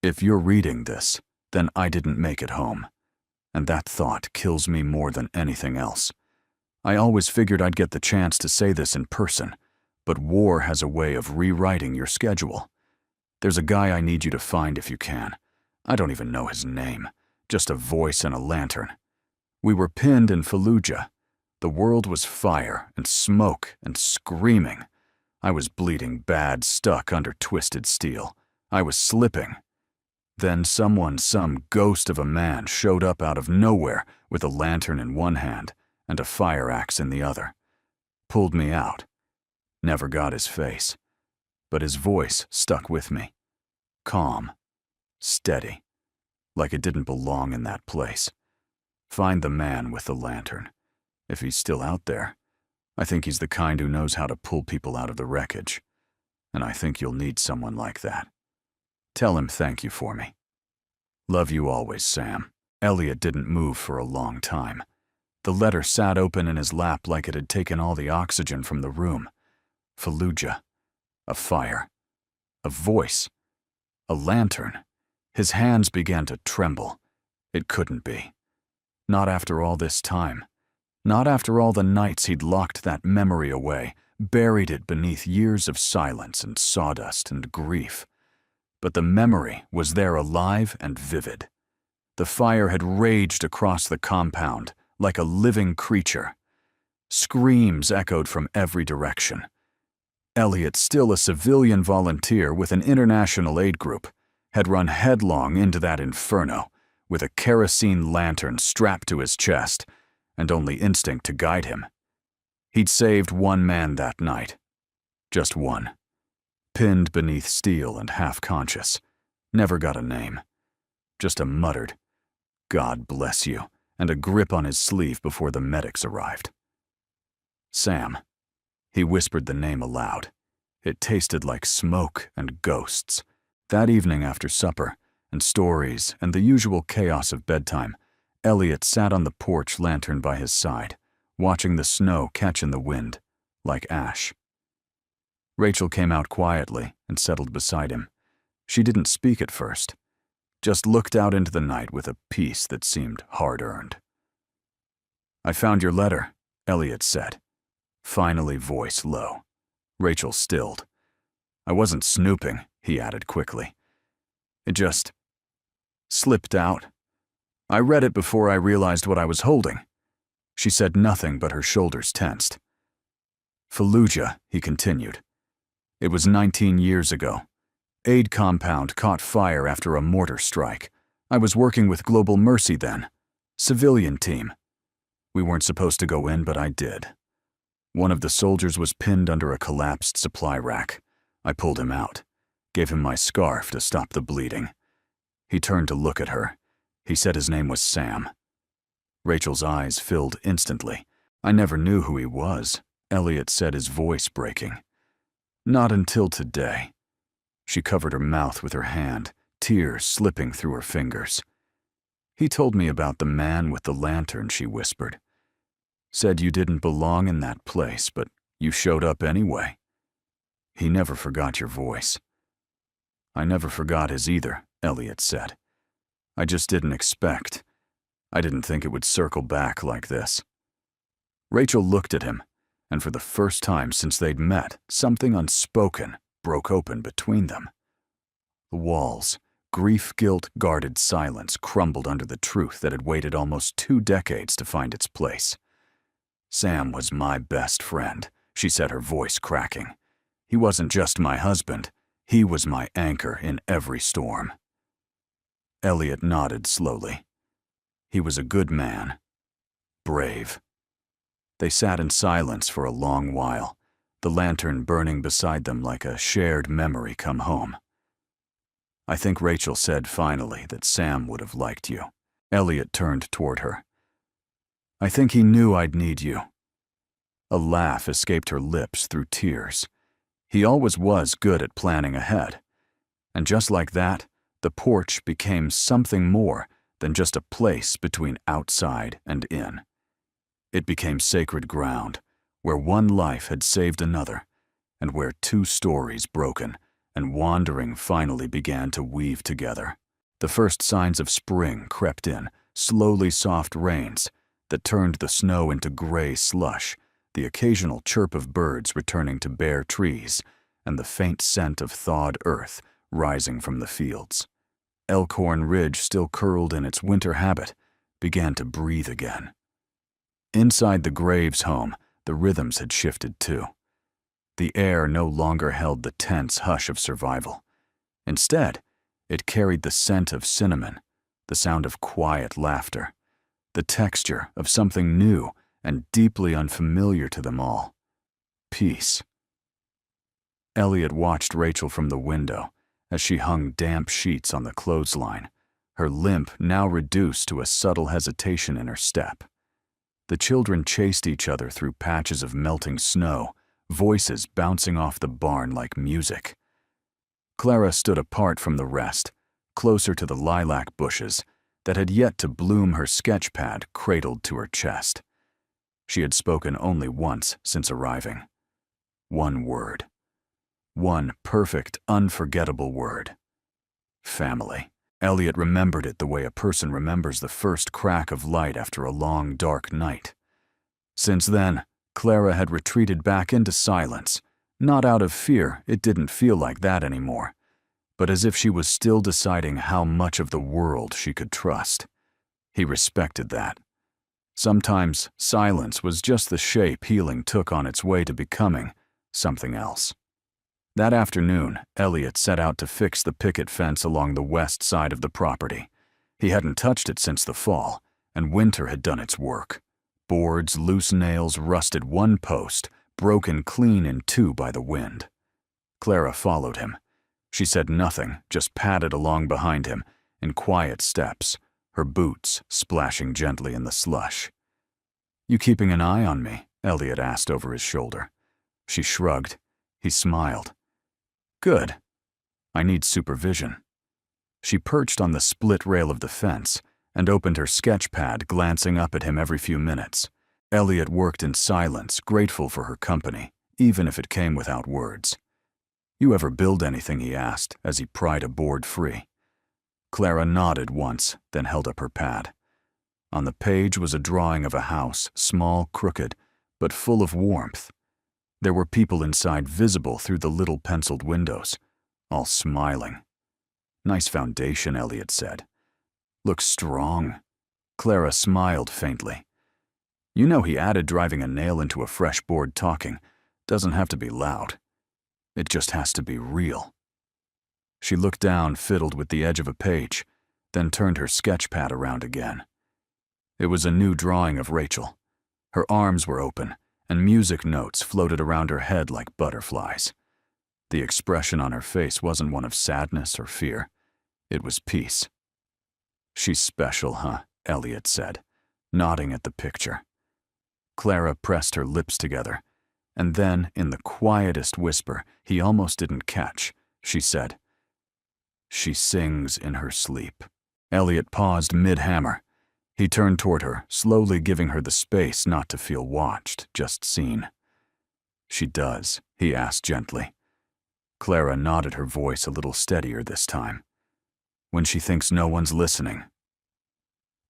if you're reading this, then I didn't make it home. And that thought kills me more than anything else. I always figured I'd get the chance to say this in person, but war has a way of rewriting your schedule. There's a guy I need you to find if you can. I don't even know his name, just a voice and a lantern. We were pinned in Fallujah. The world was fire and smoke and screaming. I was bleeding bad, stuck under twisted steel. I was slipping. Then some ghost of a man showed up out of nowhere with a lantern in one hand and a fire axe in the other. Pulled me out. Never got his face, but his voice stuck with me. Calm, steady, like it didn't belong in that place. Find the man with the lantern. If he's still out there, I think he's the kind who knows how to pull people out of the wreckage. And I think you'll need someone like that. Tell him thank you for me. Love you always, Sam. Elliot didn't move for a long time. The letter sat open in his lap like it had taken all the oxygen from the room. Fallujah. A fire. A voice. A lantern. His hands began to tremble. It couldn't be. Not after all this time. Not after all the nights he'd locked that memory away, buried it beneath years of silence and sawdust and grief. But the memory was there alive and vivid. The fire had raged across the compound like a living creature. Screams echoed from every direction. Elliot, still a civilian volunteer with an international aid group, had run headlong into that inferno with a kerosene lantern strapped to his chest and only instinct to guide him. He'd saved one man that night. Just one. Pinned beneath steel and half-conscious. Never got a name. Just a muttered, "God bless you," and a grip on his sleeve before the medics arrived. Sam. He whispered the name aloud. It tasted like smoke and ghosts. That evening after supper, and stories and the usual chaos of bedtime, Elliot sat on the porch, lantern by his side, watching the snow catch in the wind, like ash. Rachel came out quietly and settled beside him. She didn't speak at first, just looked out into the night with a peace that seemed hard-earned. "I found your letter," Elliot said, finally, voice low. Rachel stilled. "I wasn't snooping," he added quickly. "It just slipped out. I read it before I realized what I was holding." She said nothing, but her shoulders tensed. "Fallujah," he continued. "It was 19 years ago. Aid compound caught fire after a mortar strike. I was working with Global Mercy then. Civilian team. We weren't supposed to go in, but I did. One of the soldiers was pinned under a collapsed supply rack. I pulled him out, gave him my scarf to stop the bleeding. He turned to look at her. He said his name was Sam." Rachel's eyes filled instantly. "I never knew who he was," Elliot said, his voice breaking. "Not until today." She covered her mouth with her hand, tears slipping through her fingers. "He told me about the man with the lantern," she whispered. "Said you didn't belong in that place, but you showed up anyway. He never forgot your voice." "I never forgot his either," Elliot said. "I just didn't expect. I didn't think it would circle back like this." Rachel looked at him, and for the first time since they'd met, something unspoken broke open between them. The walls, grief-guilt guarded silence, crumbled under the truth that had waited almost 2 decades to find its place. "Sam was my best friend," she said, her voice cracking. "He wasn't just my husband. He was my anchor in every storm." Elliot nodded slowly. He was a good man. Brave. They sat in silence for a long while, the lantern burning beside them like a shared memory come home. "I think Rachel said finally that Sam would have liked you." Elliot turned toward her. "I think he knew I'd need you." A laugh escaped her lips through tears. He always was good at planning ahead. And just like that, the porch became something more than just a place between outside and in. It became sacred ground, where one life had saved another, and where 2 stories broken and wandering finally began to weave together. The first signs of spring crept in, slowly soft rains that turned the snow into gray slush, the occasional chirp of birds returning to bare trees, and the faint scent of thawed earth rising from the fields. Elkhorn Ridge, still curled in its winter habit, began to breathe again. Inside the Graves home, the rhythms had shifted too. The air no longer held the tense hush of survival. Instead, it carried the scent of cinnamon, the sound of quiet laughter, the texture of something new and deeply unfamiliar to them all. Peace. Elliot watched Rachel from the window as she hung damp sheets on the clothesline, her limp now reduced to a subtle hesitation in her step. The children chased each other through patches of melting snow, voices bouncing off the barn like music. Clara stood apart from the rest, closer to the lilac bushes that had yet to bloom, her sketch pad cradled to her chest. She had spoken only once since arriving. One word. One perfect, unforgettable word. Family. Elliot remembered it the way a person remembers the first crack of light after a long, dark night. Since then, Clara had retreated back into silence, not out of fear, it didn't feel like that anymore, but as if she was still deciding how much of the world she could trust. He respected that. Sometimes silence was just the shape healing took on its way to becoming something else. That afternoon, Elliot set out to fix the picket fence along the west side of the property. He hadn't touched it since the fall, and winter had done its work. Boards, loose nails, rusted one post, broken clean in two by the wind. Clara followed him. She said nothing, just padded along behind him in quiet steps, her boots splashing gently in the slush. "You keeping an eye on me?" Elliot asked over his shoulder. She shrugged. He smiled. "Good. I need supervision." She perched on the split rail of the fence and opened her sketch pad, glancing up at him every few minutes. Elliot worked in silence, grateful for her company, even if it came without words. "You ever build anything?" he asked as he pried a board free. Clara nodded once, then held up her pad. On the page was a drawing of a house, small, crooked, but full of warmth. There were people inside visible through the little penciled windows, all smiling. "Nice foundation," Elliot said. "Looks strong." Clara smiled faintly. "You know he added driving a nail into a fresh board talking. Doesn't have to be loud. It just has to be real." She looked down, fiddled with the edge of a page, then turned her sketch pad around again. It was a new drawing of Rachel. Her arms were open, and music notes floated around her head like butterflies. The expression on her face wasn't one of sadness or fear. It was peace. "She's special, huh?" Elliot said, nodding at the picture. Clara pressed her lips together, and then, in the quietest whisper he almost didn't catch, she said, "She sings in her sleep." Elliot paused mid-hammer. He turned toward her, slowly giving her the space not to feel watched, just seen. "She does?" he asked gently. Clara nodded, her voice a little steadier this time. "When she thinks no one's listening."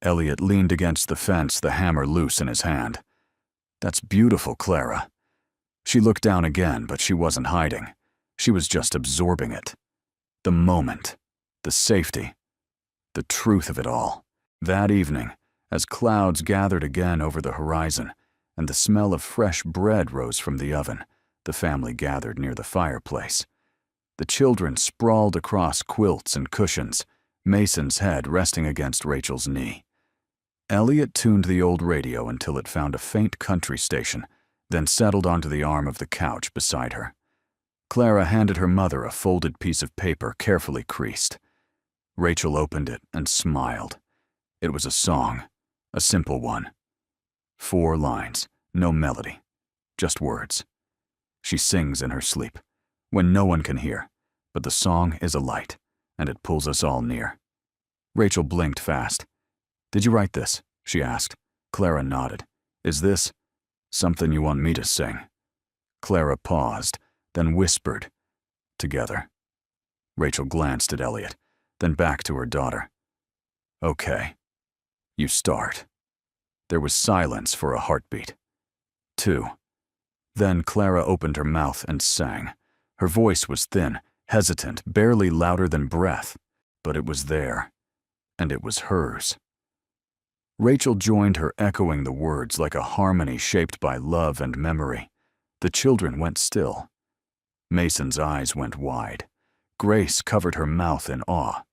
Elliot leaned against the fence, the hammer loose in his hand. "That's beautiful, Clara." She looked down again, but she wasn't hiding. She was just absorbing it. The moment, the safety, the truth of it all. That evening, as clouds gathered again over the horizon and the smell of fresh bread rose from the oven, the family gathered near the fireplace. The children sprawled across quilts and cushions, Mason's head resting against Rachel's knee. Elliot tuned the old radio until it found a faint country station, then settled onto the arm of the couch beside her. Clara handed her mother a folded piece of paper carefully creased. Rachel opened it and smiled. It was a song, a simple one. 4 lines, no melody, just words. She sings in her sleep, when no one can hear, but the song is a light, and it pulls us all near. Rachel blinked fast. "Did you write this?" she asked. Clara nodded. "Is this something you want me to sing?" Clara paused, then whispered, "Together." Rachel glanced at Elliot, then back to her daughter. "Okay. You start." There was silence for a heartbeat. 2. Then Clara opened her mouth and sang. Her voice was thin, hesitant, barely louder than breath, but it was there, and it was hers. Rachel joined her, echoing the words like a harmony shaped by love and memory. The children went still. Mason's eyes went wide. Grace covered her mouth in awe.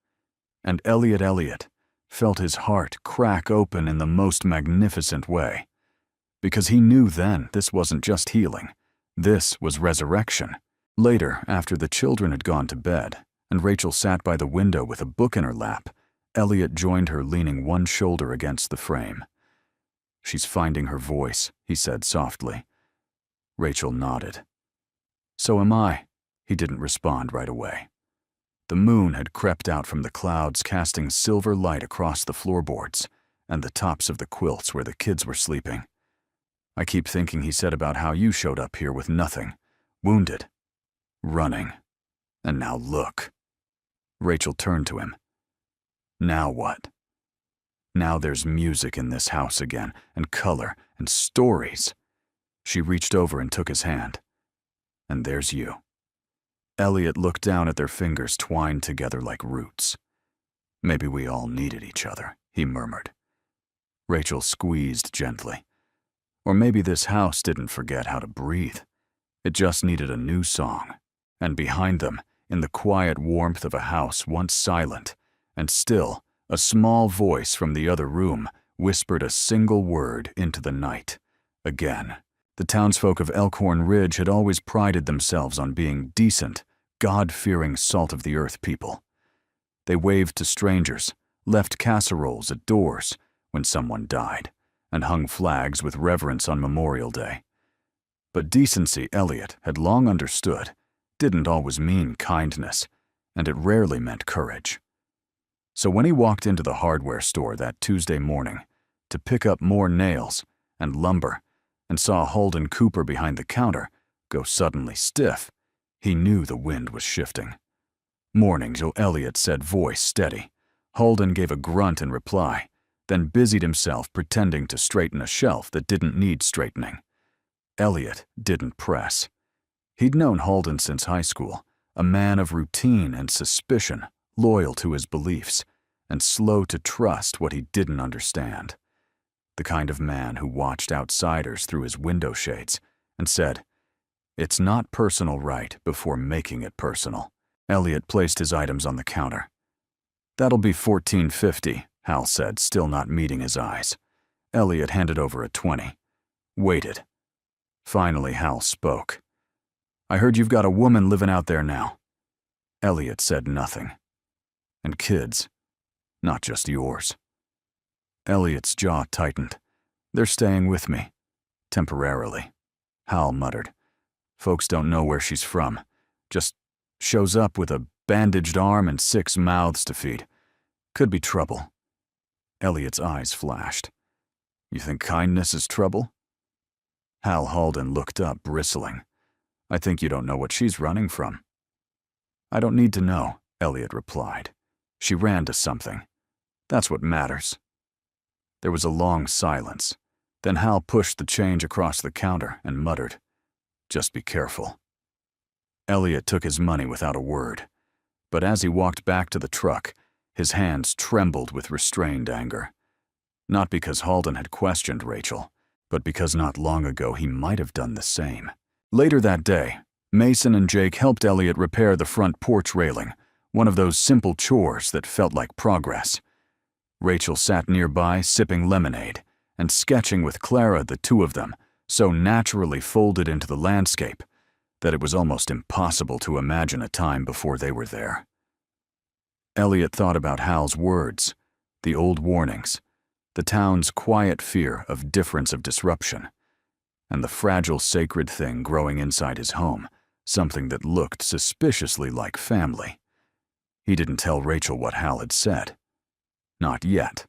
And Elliot felt his heart crack open in the most magnificent way. Because he knew then this wasn't just healing. This was resurrection. Later, after the children had gone to bed, and Rachel sat by the window with a book in her lap, Elliot joined her, leaning one shoulder against the frame. "She's finding her voice," he said softly. Rachel nodded. "So am I." He didn't respond right away. The moon had crept out from the clouds, casting silver light across the floorboards and the tops of the quilts where the kids were sleeping. "I keep thinking," he said, "about how you showed up here with nothing, wounded, running, and now look." Rachel turned to him. "Now what?" "Now there's music in this house again, and color, and stories." She reached over and took his hand. "And there's you." Elliot looked down at their fingers twined together like roots. "Maybe we all needed each other," he murmured. Rachel squeezed gently. "Or maybe this house didn't forget how to breathe. It just needed a new song." And behind them, in the quiet warmth of a house once silent and still, a small voice from the other room whispered a single word into the night. Again. The townsfolk of Elkhorn Ridge had always prided themselves on being decent, God-fearing salt-of-the-earth people. They waved to strangers, left casseroles at doors when someone died, and hung flags with reverence on Memorial Day. But decency, Elliot had long understood, didn't always mean kindness, and it rarely meant courage. So when he walked into the hardware store that Tuesday morning to pick up more nails and lumber, and saw Holden Cooper behind the counter go suddenly stiff, he knew the wind was shifting. "Morning, Joe," Elliot said, voice steady. Holden gave a grunt in reply, then busied himself pretending to straighten a shelf that didn't need straightening. Elliot didn't press. He'd known Holden since high school, a man of routine and suspicion, loyal to his beliefs, and slow to trust what he didn't understand. The kind of man who watched outsiders through his window shades and said, "It's not personal right," before making it personal. Elliot placed his items on the counter. "That'll be $14.50, Hal said, still not meeting his eyes. Elliot handed over a 20. Waited. Finally, Hal spoke. "I heard you've got a woman living out there now." Elliot said nothing. "And kids, not just yours." Elliot's jaw tightened. "They're staying with me. Temporarily." Hal muttered. "Folks don't know where she's from. Just shows up with a bandaged arm and 6 mouths to feed. Could be trouble." Elliot's eyes flashed. "You think kindness is trouble?" Hal Holden looked up, bristling. "I think you don't know what she's running from." "I don't need to know," Elliot replied. "She ran to something. That's what matters." There was a long silence. Then Hal pushed the change across the counter and muttered, "Just be careful." Elliot took his money without a word. But as he walked back to the truck, his hands trembled with restrained anger. Not because Holden had questioned Rachel, but because not long ago he might have done the same. Later that day, Mason and Jake helped Elliot repair the front porch railing, one of those simple chores that felt like progress. Rachel sat nearby sipping lemonade and sketching with Clara, the two of them, so naturally folded into the landscape that it was almost impossible to imagine a time before they were there. Elliot thought about Hal's words, the old warnings, the town's quiet fear of difference of disruption, and the fragile sacred thing growing inside his home, something that looked suspiciously like family. He didn't tell Rachel what Hal had said. Not yet.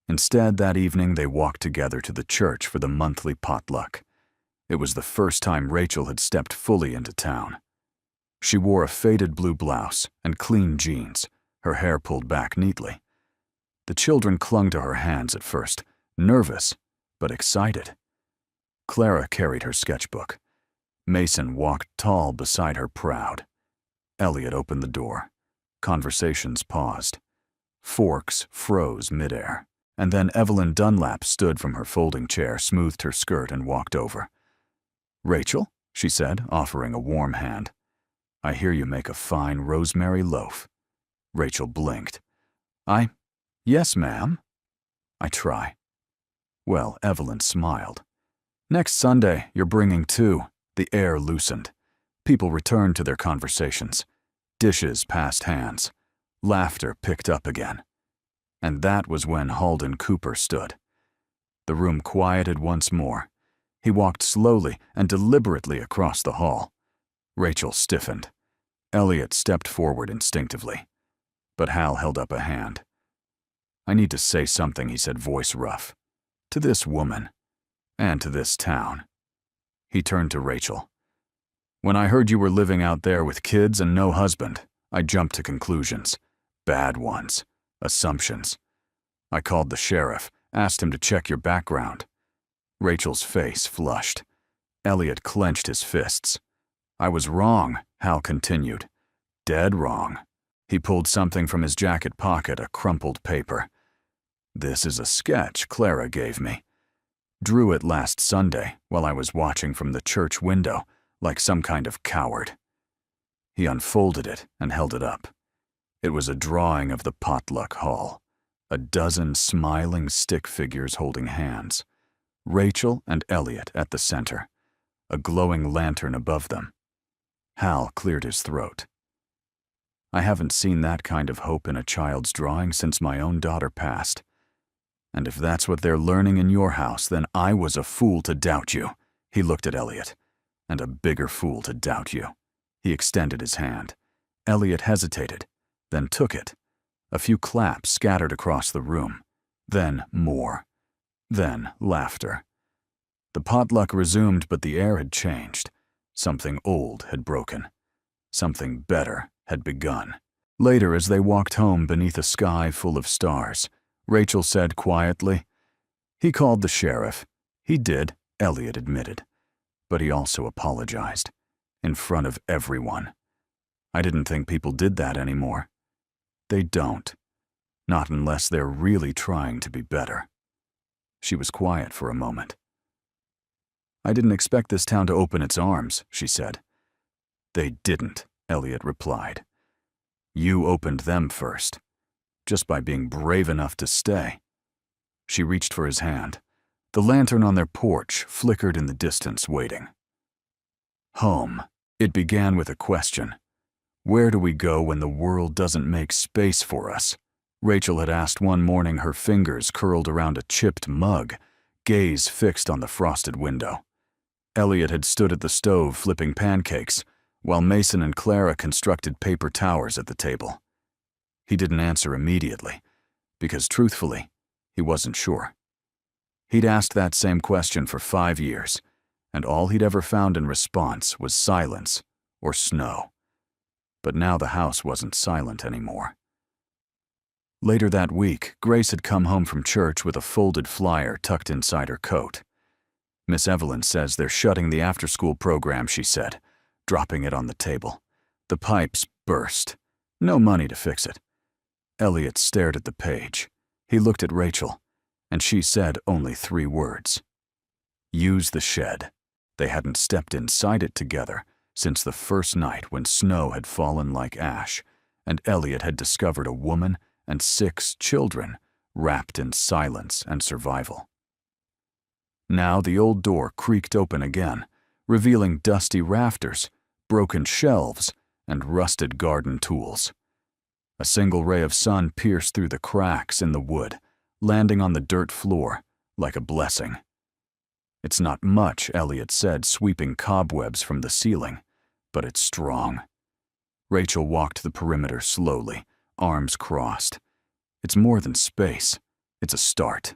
Instead, that evening they walked together to the church for the monthly potluck. It was the first time Rachel had stepped fully into town. She wore a faded blue blouse and clean jeans, her hair pulled back neatly. The children clung to her hands at first, nervous but excited. Clara carried her sketchbook. Mason walked tall beside her, proud. Elliot opened the door. Conversations paused. Forks froze midair, and then Evelyn Dunlap stood from her folding chair, smoothed her skirt, and walked over. "Rachel," she said, offering a warm hand. I hear you make a fine rosemary loaf. Rachel blinked. Yes, ma'am. I try. Well, Evelyn smiled. Next Sunday, you're bringing two. The air loosened. People returned to their conversations. Dishes passed hands. Laughter picked up again. And that was when Halden Cooper stood. The room quieted once more. He walked slowly and deliberately across the hall. Rachel stiffened. Elliot stepped forward instinctively. But Hal held up a hand. I need to say something, he said, voice rough. To this woman. And to this town. He turned to Rachel. When I heard you were living out there with kids and no husband, I jumped to conclusions. Bad ones. Assumptions. I called the sheriff, asked him to check your background. Rachel's face flushed. Elliot clenched his fists. I was wrong, Hal continued. Dead wrong. He pulled something from his jacket pocket, a crumpled paper. This is a sketch Clara gave me. Drew it last Sunday while I was watching from the church window, like some kind of coward. He unfolded it and held it up. It was a drawing of the potluck hall. A dozen smiling stick figures holding hands. Rachel and Elliot at the center. A glowing lantern above them. Hal cleared his throat. I haven't seen that kind of hope in a child's drawing since my own daughter passed. And if that's what they're learning in your house, then I was a fool to doubt you. He looked at Elliot. And a bigger fool to doubt you. He extended his hand. Elliot hesitated, then took it. A few claps scattered across the room. Then more. Then laughter. The potluck resumed, but the air had changed. Something old had broken. Something better had begun. Later, as they walked home beneath a sky full of stars, Rachel said quietly, He called the sheriff. He did, Elliot admitted. But he also apologized. In front of everyone. I didn't think people did that anymore. They don't. Not unless they're really trying to be better. She was quiet for a moment. I didn't expect this town to open its arms, she said. They didn't, Elliot replied. You opened them first, just by being brave enough to stay. She reached for his hand. The lantern on their porch flickered in the distance, waiting. Home. It began with a question. Where do we go when the world doesn't make space for us? Rachel had asked one morning, her fingers curled around a chipped mug, gaze fixed on the frosted window. Elliot had stood at the stove flipping pancakes, while Mason and Clara constructed paper towers at the table. He didn't answer immediately, because truthfully, he wasn't sure. He'd asked that same question for 5 years, and all he'd ever found in response was silence or snow. But now the house wasn't silent anymore. Later that week, Grace had come home from church with a folded flyer tucked inside her coat. Miss Evelyn says they're shutting the after-school program, she said, dropping it on the table. The pipes burst. No money to fix it. Elliot stared at the page. He looked at Rachel, and she said only 3 words. Use the shed. They hadn't stepped inside it together since the first night when snow had fallen like ash, and Elliot had discovered a woman and 6 children wrapped in silence and survival. Now the old door creaked open again, revealing dusty rafters, broken shelves, and rusted garden tools. A single ray of sun pierced through the cracks in the wood, landing on the dirt floor like a blessing. It's not much, Elliot said, sweeping cobwebs from the ceiling, but it's strong. Rachel walked the perimeter slowly, arms crossed. It's more than space. It's a start.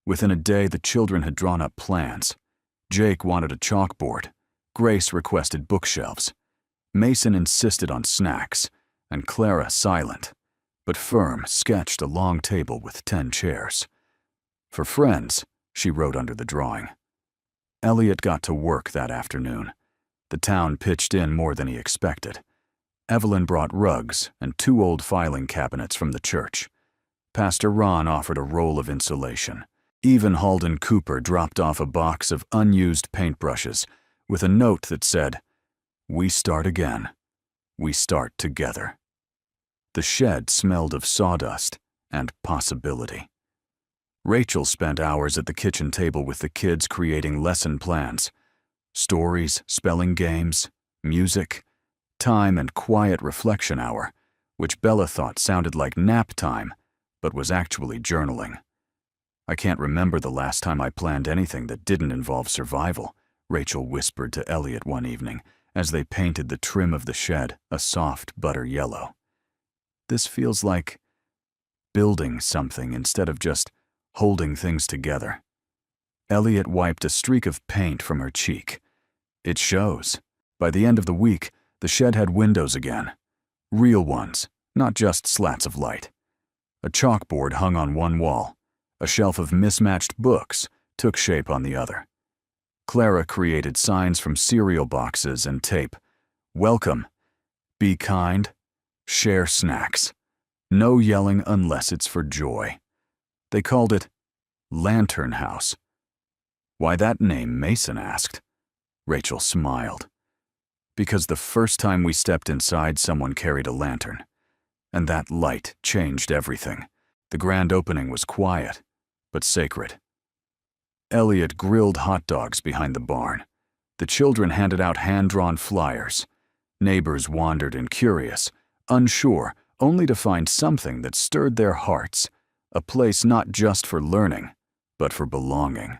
Within a day, the children had drawn up plans. Jake wanted a chalkboard. Grace requested bookshelves. Mason insisted on snacks, and Clara, silent but firm, sketched a long table with 10 chairs. For friends, she wrote under the drawing. Elliot got to work that afternoon. The town pitched in more than he expected. Evelyn brought rugs and 2 old filing cabinets from the church. Pastor Ron offered a roll of insulation. Even Halden Cooper dropped off a box of unused paintbrushes with a note that said, "We start again. We start together. The shed smelled of sawdust and possibility. Rachel spent hours at the kitchen table with the kids creating lesson plans. Stories, spelling games, music, time and quiet reflection hour, which Bella thought sounded like nap time, but was actually journaling. I can't remember the last time I planned anything that didn't involve survival, Rachel whispered to Elliot one evening as they painted the trim of the shed a soft butter yellow. This feels like building something instead of just holding things together. Elliot wiped a streak of paint from her cheek. It shows. By the end of the week, the shed had windows again. Real ones, not just slats of light. A chalkboard hung on one wall. A shelf of mismatched books took shape on the other. Clara created signs from cereal boxes and tape. Welcome. Be kind. Share snacks. No yelling unless it's for joy. They called it Lantern House. Why that name, Mason asked. Rachel smiled. Because the first time we stepped inside, someone carried a lantern. And that light changed everything. The grand opening was quiet, but sacred. Elliot grilled hot dogs behind the barn. The children handed out hand-drawn flyers. Neighbors wandered in curious, unsure, only to find something that stirred their hearts, a place not just for learning, but for belonging.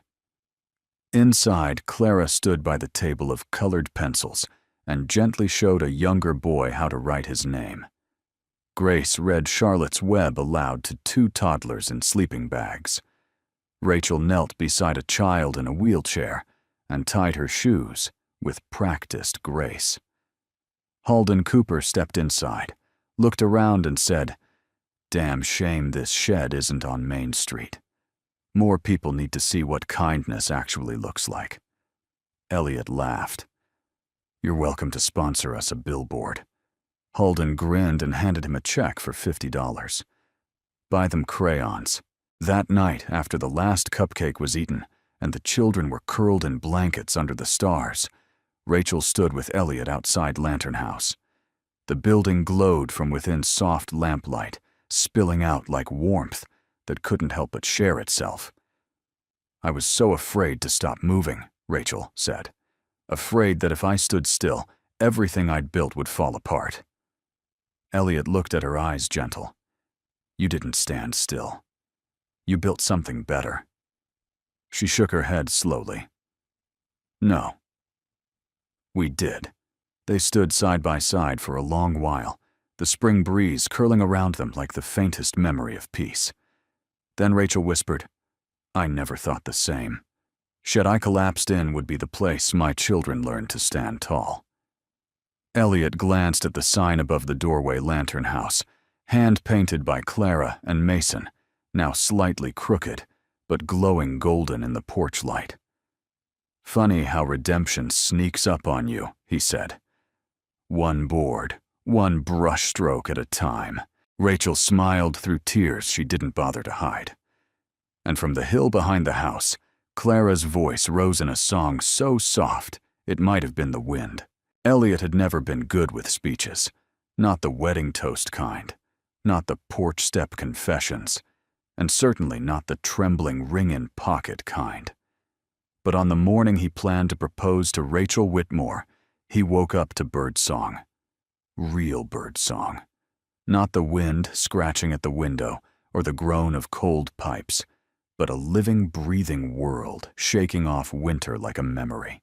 Inside, Clara stood by the table of colored pencils and gently showed a younger boy how to write his name. Grace read Charlotte's Web aloud to 2 toddlers in sleeping bags. Rachel knelt beside a child in a wheelchair and tied her shoes with practiced grace. Halden Cooper stepped inside, looked around and said, "Damn shame this shed isn't on Main Street. More people need to see what kindness actually looks like." Elliot laughed. "You're welcome to sponsor us a billboard." Halden grinned and handed him a check for $50. "Buy them crayons." That night, after the last cupcake was eaten and the children were curled in blankets under the stars, Rachel stood with Elliot outside Lantern House. The building glowed from within soft lamplight, spilling out like warmth that couldn't help but share itself. "I was so afraid to stop moving," Rachel said. "Afraid that if I stood still, everything I'd built would fall apart." Elliot looked at her eyes gentle. "You didn't stand still. You built something better." She shook her head slowly. "No." "We did." They stood side by side for a long while, the spring breeze curling around them like the faintest memory of peace. Then Rachel whispered, "I never thought the same. Shed I collapsed in would be the place my children learned to stand tall." Elliot glanced at the sign above the doorway Lantern House, hand-painted by Clara and Mason, now slightly crooked, but glowing golden in the porch light. "Funny how redemption sneaks up on you," he said. "One board, one brushstroke at a time." Rachel smiled through tears she didn't bother to hide. And from the hill behind the house, Clara's voice rose in a song so soft it might have been the wind. Elliot had never been good with speeches, not the wedding toast kind, not the porch step confessions, and certainly not the trembling ring-in-pocket kind. But on the morning he planned to propose to Rachel Whitmore, he woke up to birdsong. Real birdsong. Not the wind scratching at the window or the groan of cold pipes, but a living, breathing world shaking off winter like a memory.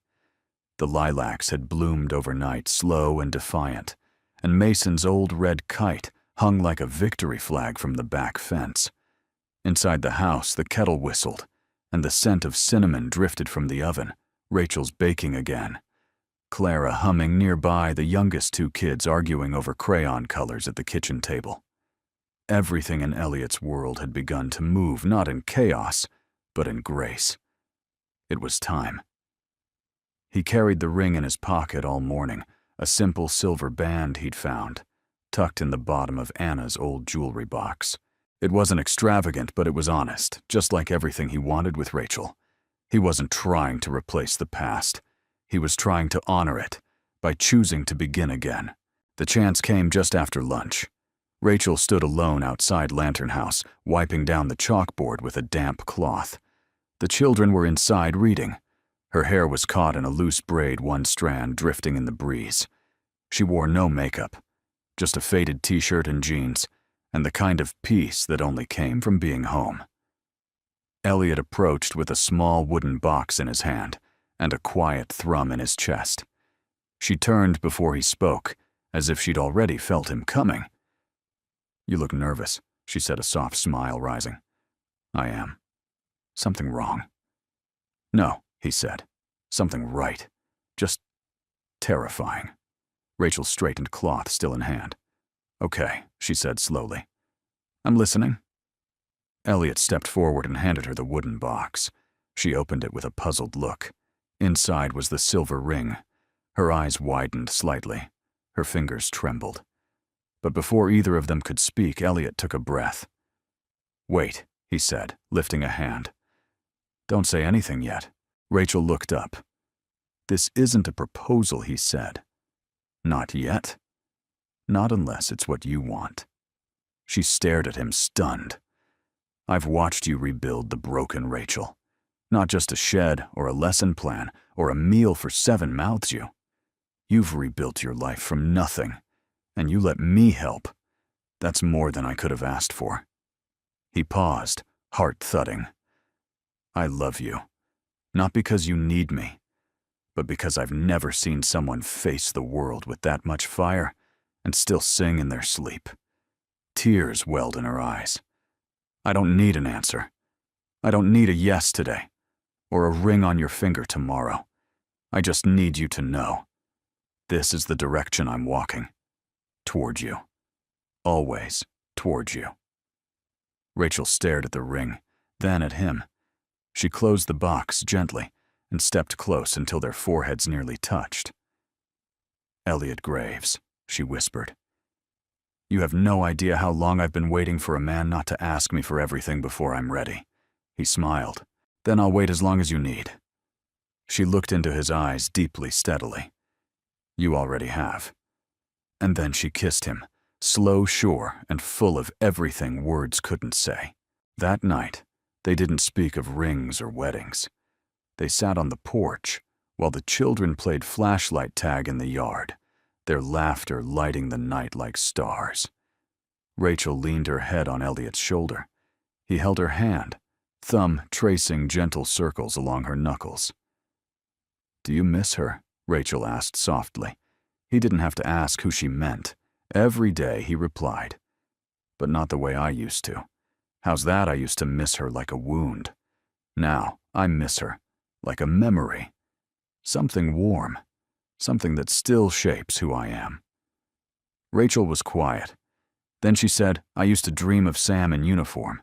The lilacs had bloomed overnight, slow and defiant, and Mason's old red kite hung like a victory flag from the back fence. Inside the house, the kettle whistled, and the scent of cinnamon drifted from the oven, Rachel's baking again. Clara humming nearby, the youngest 2 kids arguing over crayon colors at the kitchen table. Everything in Elliot's world had begun to move, not in chaos, but in grace. It was time. He carried the ring in his pocket all morning, a simple silver band he'd found, tucked in the bottom of Anna's old jewelry box. It wasn't extravagant, but it was honest, just like everything he wanted with Rachel. He wasn't trying to replace the past. He was trying to honor it by choosing to begin again. The chance came just after lunch. Rachel stood alone outside Lantern House, wiping down the chalkboard with a damp cloth. The children were inside reading. Her hair was caught in a loose braid, one strand drifting in the breeze. She wore no makeup, just a faded t-shirt and jeans, and the kind of peace that only came from being home. Elliot approached with a small wooden box in his hand and a quiet thrum in his chest. She turned before he spoke, as if she'd already felt him coming. "You look nervous," she said, a soft smile rising. "I am. Something wrong?" "No," he said. "Something right. Just terrifying." Rachel straightened cloth still in hand. "Okay," she said slowly. "I'm listening." Elliot stepped forward and handed her the wooden box. She opened it with a puzzled look. Inside was the silver ring. Her eyes widened slightly. Her fingers trembled. But before either of them could speak, Elliot took a breath. "Wait," he said, lifting a hand. "Don't say anything yet." Rachel looked up. "This isn't a proposal," he said. "Not yet. Not unless it's what you want." She stared at him, stunned. "I've watched you rebuild the broken Rachel. Not just a shed or a lesson plan or a meal for 7 mouths you. You've rebuilt your life from nothing, and you let me help. That's more than I could have asked for." He paused, heart thudding. "I love you, not because you need me, but because I've never seen someone face the world with that much fire and still sing in their sleep." Tears welled in her eyes. "I don't need an answer. I don't need a yes today, or a ring on your finger tomorrow. I just need you to know. This is the direction I'm walking. Toward you. Always toward you." Rachel stared at the ring, then at him. She closed the box gently and stepped close until their foreheads nearly touched. "Elliot Graves," she whispered. "You have no idea how long I've been waiting for a man not to ask me for everything before I'm ready." He smiled. "Then I'll wait as long as you need." She looked into his eyes deeply, steadily. "You already have." And then she kissed him, slow, sure, and full of everything words couldn't say. That night, they didn't speak of rings or weddings. They sat on the porch while the children played flashlight tag in the yard, their laughter lighting the night like stars. Rachel leaned her head on Elliot's shoulder. He held her hand, thumb tracing gentle circles along her knuckles. "Do you miss her?" Rachel asked softly. He didn't have to ask who she meant. Every day he replied, "But not the way I used to. How's that? I used to miss her like a wound. Now I miss her like a memory. Something warm, something that still shapes who I am." Rachel was quiet. Then she said, "I used to dream of Sam in uniform.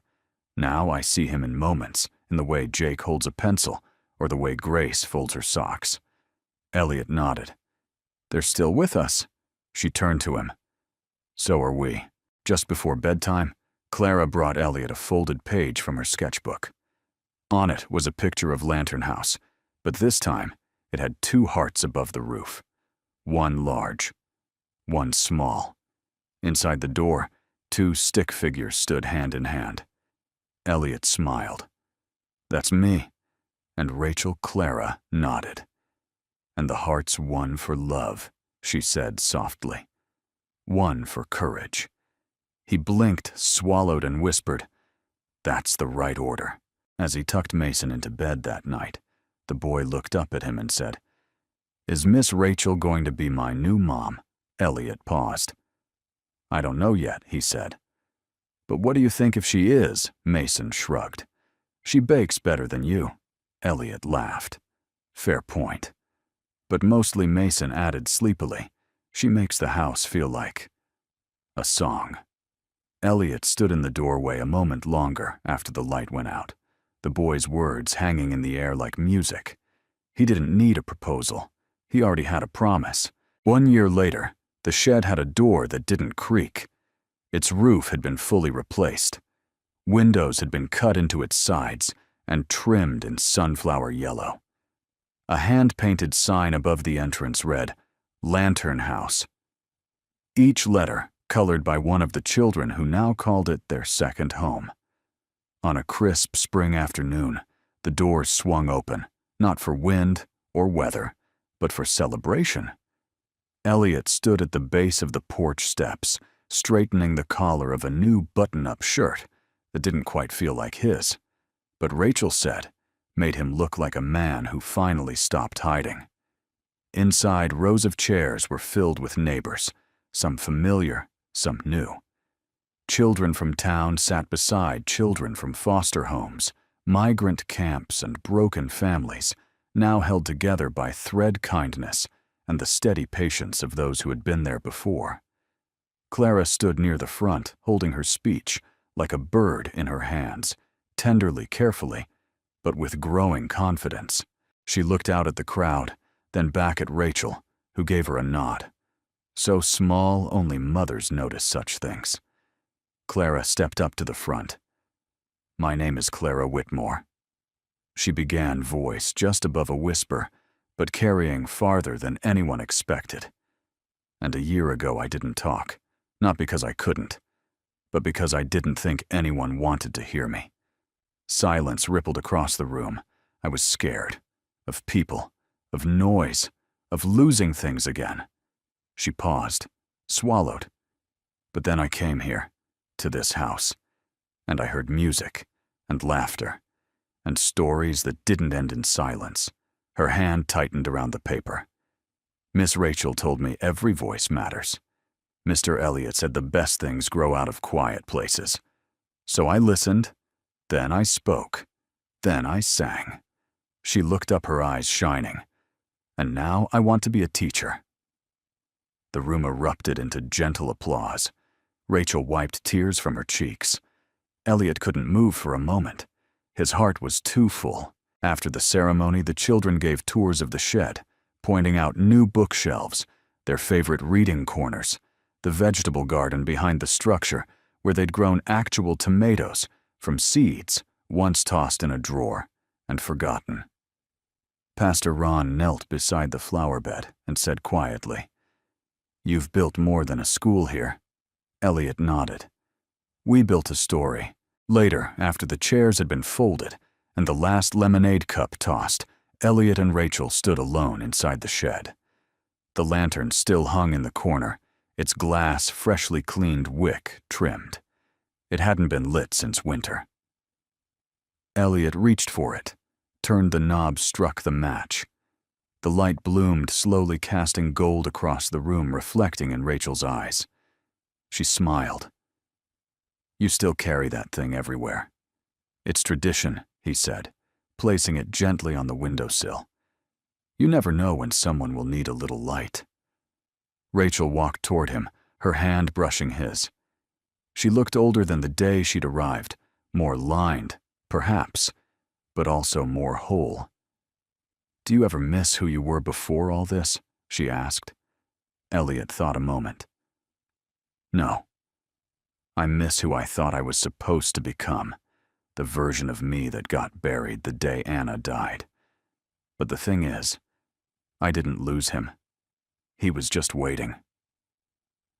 Now I see him in moments, in the way Jake holds a pencil or the way Grace folds her socks." Elliot nodded. "They're still with us." She turned to him. "So are we." Just before bedtime, Clara brought Elliot a folded page from her sketchbook. On it was a picture of Lantern House, but this time it had 2 hearts above the roof. One large, one small. Inside the door, 2 stick figures stood hand in hand. Elliot smiled. "That's me." And Rachel Clara nodded. "And the heart's one for love," she said softly. "One for courage." He blinked, swallowed, and whispered, "That's the right order." As he tucked Mason into bed that night, the boy looked up at him and said, "Is Miss Rachel going to be my new mom?" Elliot paused. "I don't know yet," he said. "But what do you think if she is?" Mason shrugged. "She bakes better than you." Elliot laughed. "Fair point." But mostly, Mason added sleepily, "She makes the house feel like a song." Elliot stood in the doorway a moment longer after the light went out, the boy's words hanging in the air like music. He didn't need a proposal. He already had a promise. 1 year later, the shed had a door that didn't creak. Its roof had been fully replaced. Windows had been cut into its sides and trimmed in sunflower yellow. A hand-painted sign above the entrance read, "Lantern House." each letter colored by one of the children who now called it their second home. On a crisp spring afternoon, the doors swung open, not for wind or weather, but for celebration. Elliot stood at the base of the porch steps, straightening the collar of a new button-up shirt that didn't quite feel like his, but Rachel said made him look like a man who finally stopped hiding. Inside, rows of chairs were filled with neighbors, some familiar, some new. Children from town sat beside children from foster homes, migrant camps, and broken families, now held together by thread kindness and the steady patience of those who had been there before. Clara stood near the front, holding her speech, like a bird in her hands, tenderly, carefully, but with growing confidence. She looked out at the crowd, then back at Rachel, who gave her a nod. So small, only mothers notice such things. Clara stepped up to the front. "My name is Clara Whitmore," she began, voice just above a whisper, but carrying farther than anyone expected. "And a year ago I didn't talk, not because I couldn't, but because I didn't think anyone wanted to hear me. Silence rippled across the room. I was scared. Of people. Of noise. Of losing things again." She paused, swallowed. "But then I came here, to this house, and I heard music, and laughter, and stories that didn't end in silence." Her hand tightened around the paper. "Miss Rachel told me every voice matters. Mr. Elliot said the best things grow out of quiet places. So I listened, then I spoke, then I sang." She looked up, her eyes shining. "And now I want to be a teacher." The room erupted into gentle applause. Rachel wiped tears from her cheeks. Elliot couldn't move for a moment. His heart was too full. After the ceremony, the children gave tours of the shed, pointing out new bookshelves, their favorite reading corners, the vegetable garden behind the structure where they'd grown actual tomatoes from seeds once tossed in a drawer and forgotten. Pastor Ron knelt beside the flower bed and said quietly, "You've built more than a school here." Elliot nodded. "We built a story." Later, after the chairs had been folded and the last lemonade cup tossed, Elliot and Rachel stood alone inside the shed. The lantern still hung in the corner, its glass freshly cleaned wick trimmed. It hadn't been lit since winter. Elliot reached for it, turned the knob, struck the match. The light bloomed, slowly casting gold across the room, reflecting in Rachel's eyes. She smiled. "You still carry that thing everywhere." "It's tradition," he said, placing it gently on the windowsill. "You never know when someone will need a little light." Rachel walked toward him, her hand brushing his. She looked older than the day she'd arrived, more lined, perhaps, but also more whole. "Do you ever miss who you were before all this?" she asked. Elliot thought a moment. "No. I miss who I thought I was supposed to become, the version of me that got buried the day Anna died. But the thing is, I didn't lose him. He was just waiting."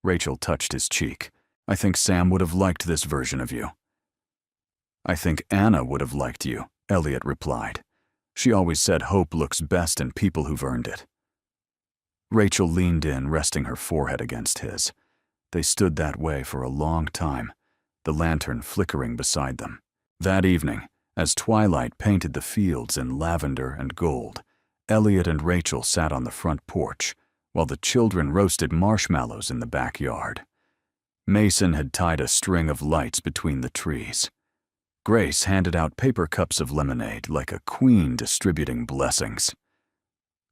Rachel touched his cheek. "I think Sam would have liked this version of you." "I think Anna would have liked you," Elliot replied. "She always said hope looks best in people who've earned it." Rachel leaned in, resting her forehead against his. They stood that way for a long time, the lantern flickering beside them. That evening, as twilight painted the fields in lavender and gold, Elliot and Rachel sat on the front porch, while the children roasted marshmallows in the backyard. Mason had tied a string of lights between the trees. Grace handed out paper cups of lemonade like a queen distributing blessings.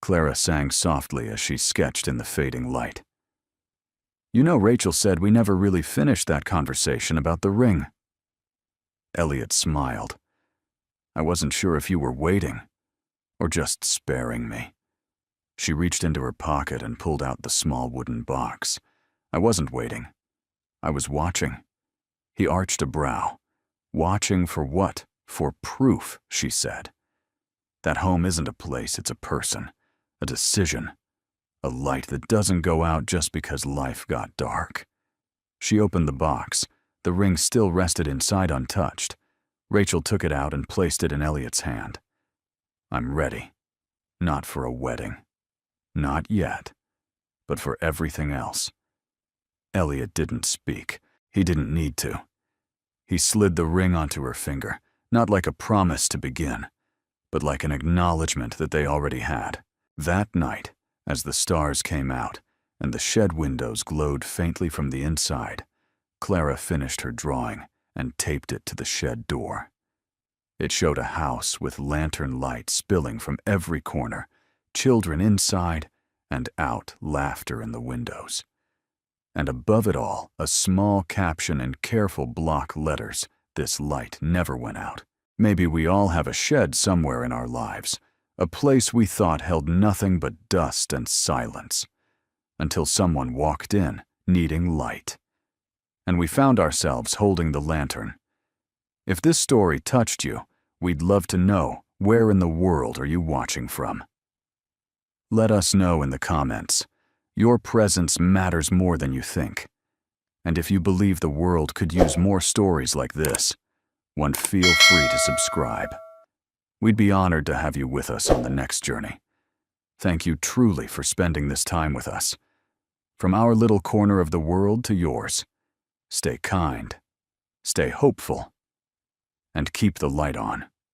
Clara sang softly as she sketched in the fading light. "You know, Rachel said we never really finished that conversation about the ring." Elliot smiled. "I wasn't sure if you were waiting, or just sparing me." She reached into her pocket and pulled out the small wooden box. "I wasn't waiting. I was watching." He arched a brow. "Watching for what?" "For proof," she said. "That home isn't a place, it's a person, a decision, A light that doesn't go out just because life got dark. She opened the box. The ring still rested inside untouched. Rachel took it out and placed it in Elliot's hand. I'm ready. Not for a wedding. Not yet. But for everything else. Elliot didn't speak. He didn't need to. He slid the ring onto her finger, not like a promise to begin, but like an acknowledgement that they already had. That night, as the stars came out and the shed windows glowed faintly from the inside, Clara finished her drawing and taped it to the shed door. It showed a house with lantern light spilling from every corner, children inside and out, laughter in the windows. And above it all, a small caption in careful block letters, "This light never went out." Maybe we all have a shed somewhere in our lives, a place we thought held nothing but dust and silence, until someone walked in, needing light. And we found ourselves holding the lantern. If this story touched you, we'd love to know, where in the world are you watching from? Let us know in the comments. Your presence matters more than you think. And if you believe the world could use more stories like this, feel free to subscribe. We'd be honored to have you with us on the next journey. Thank you truly for spending this time with us. From our little corner of the world to yours, stay kind, stay hopeful, and keep the light on.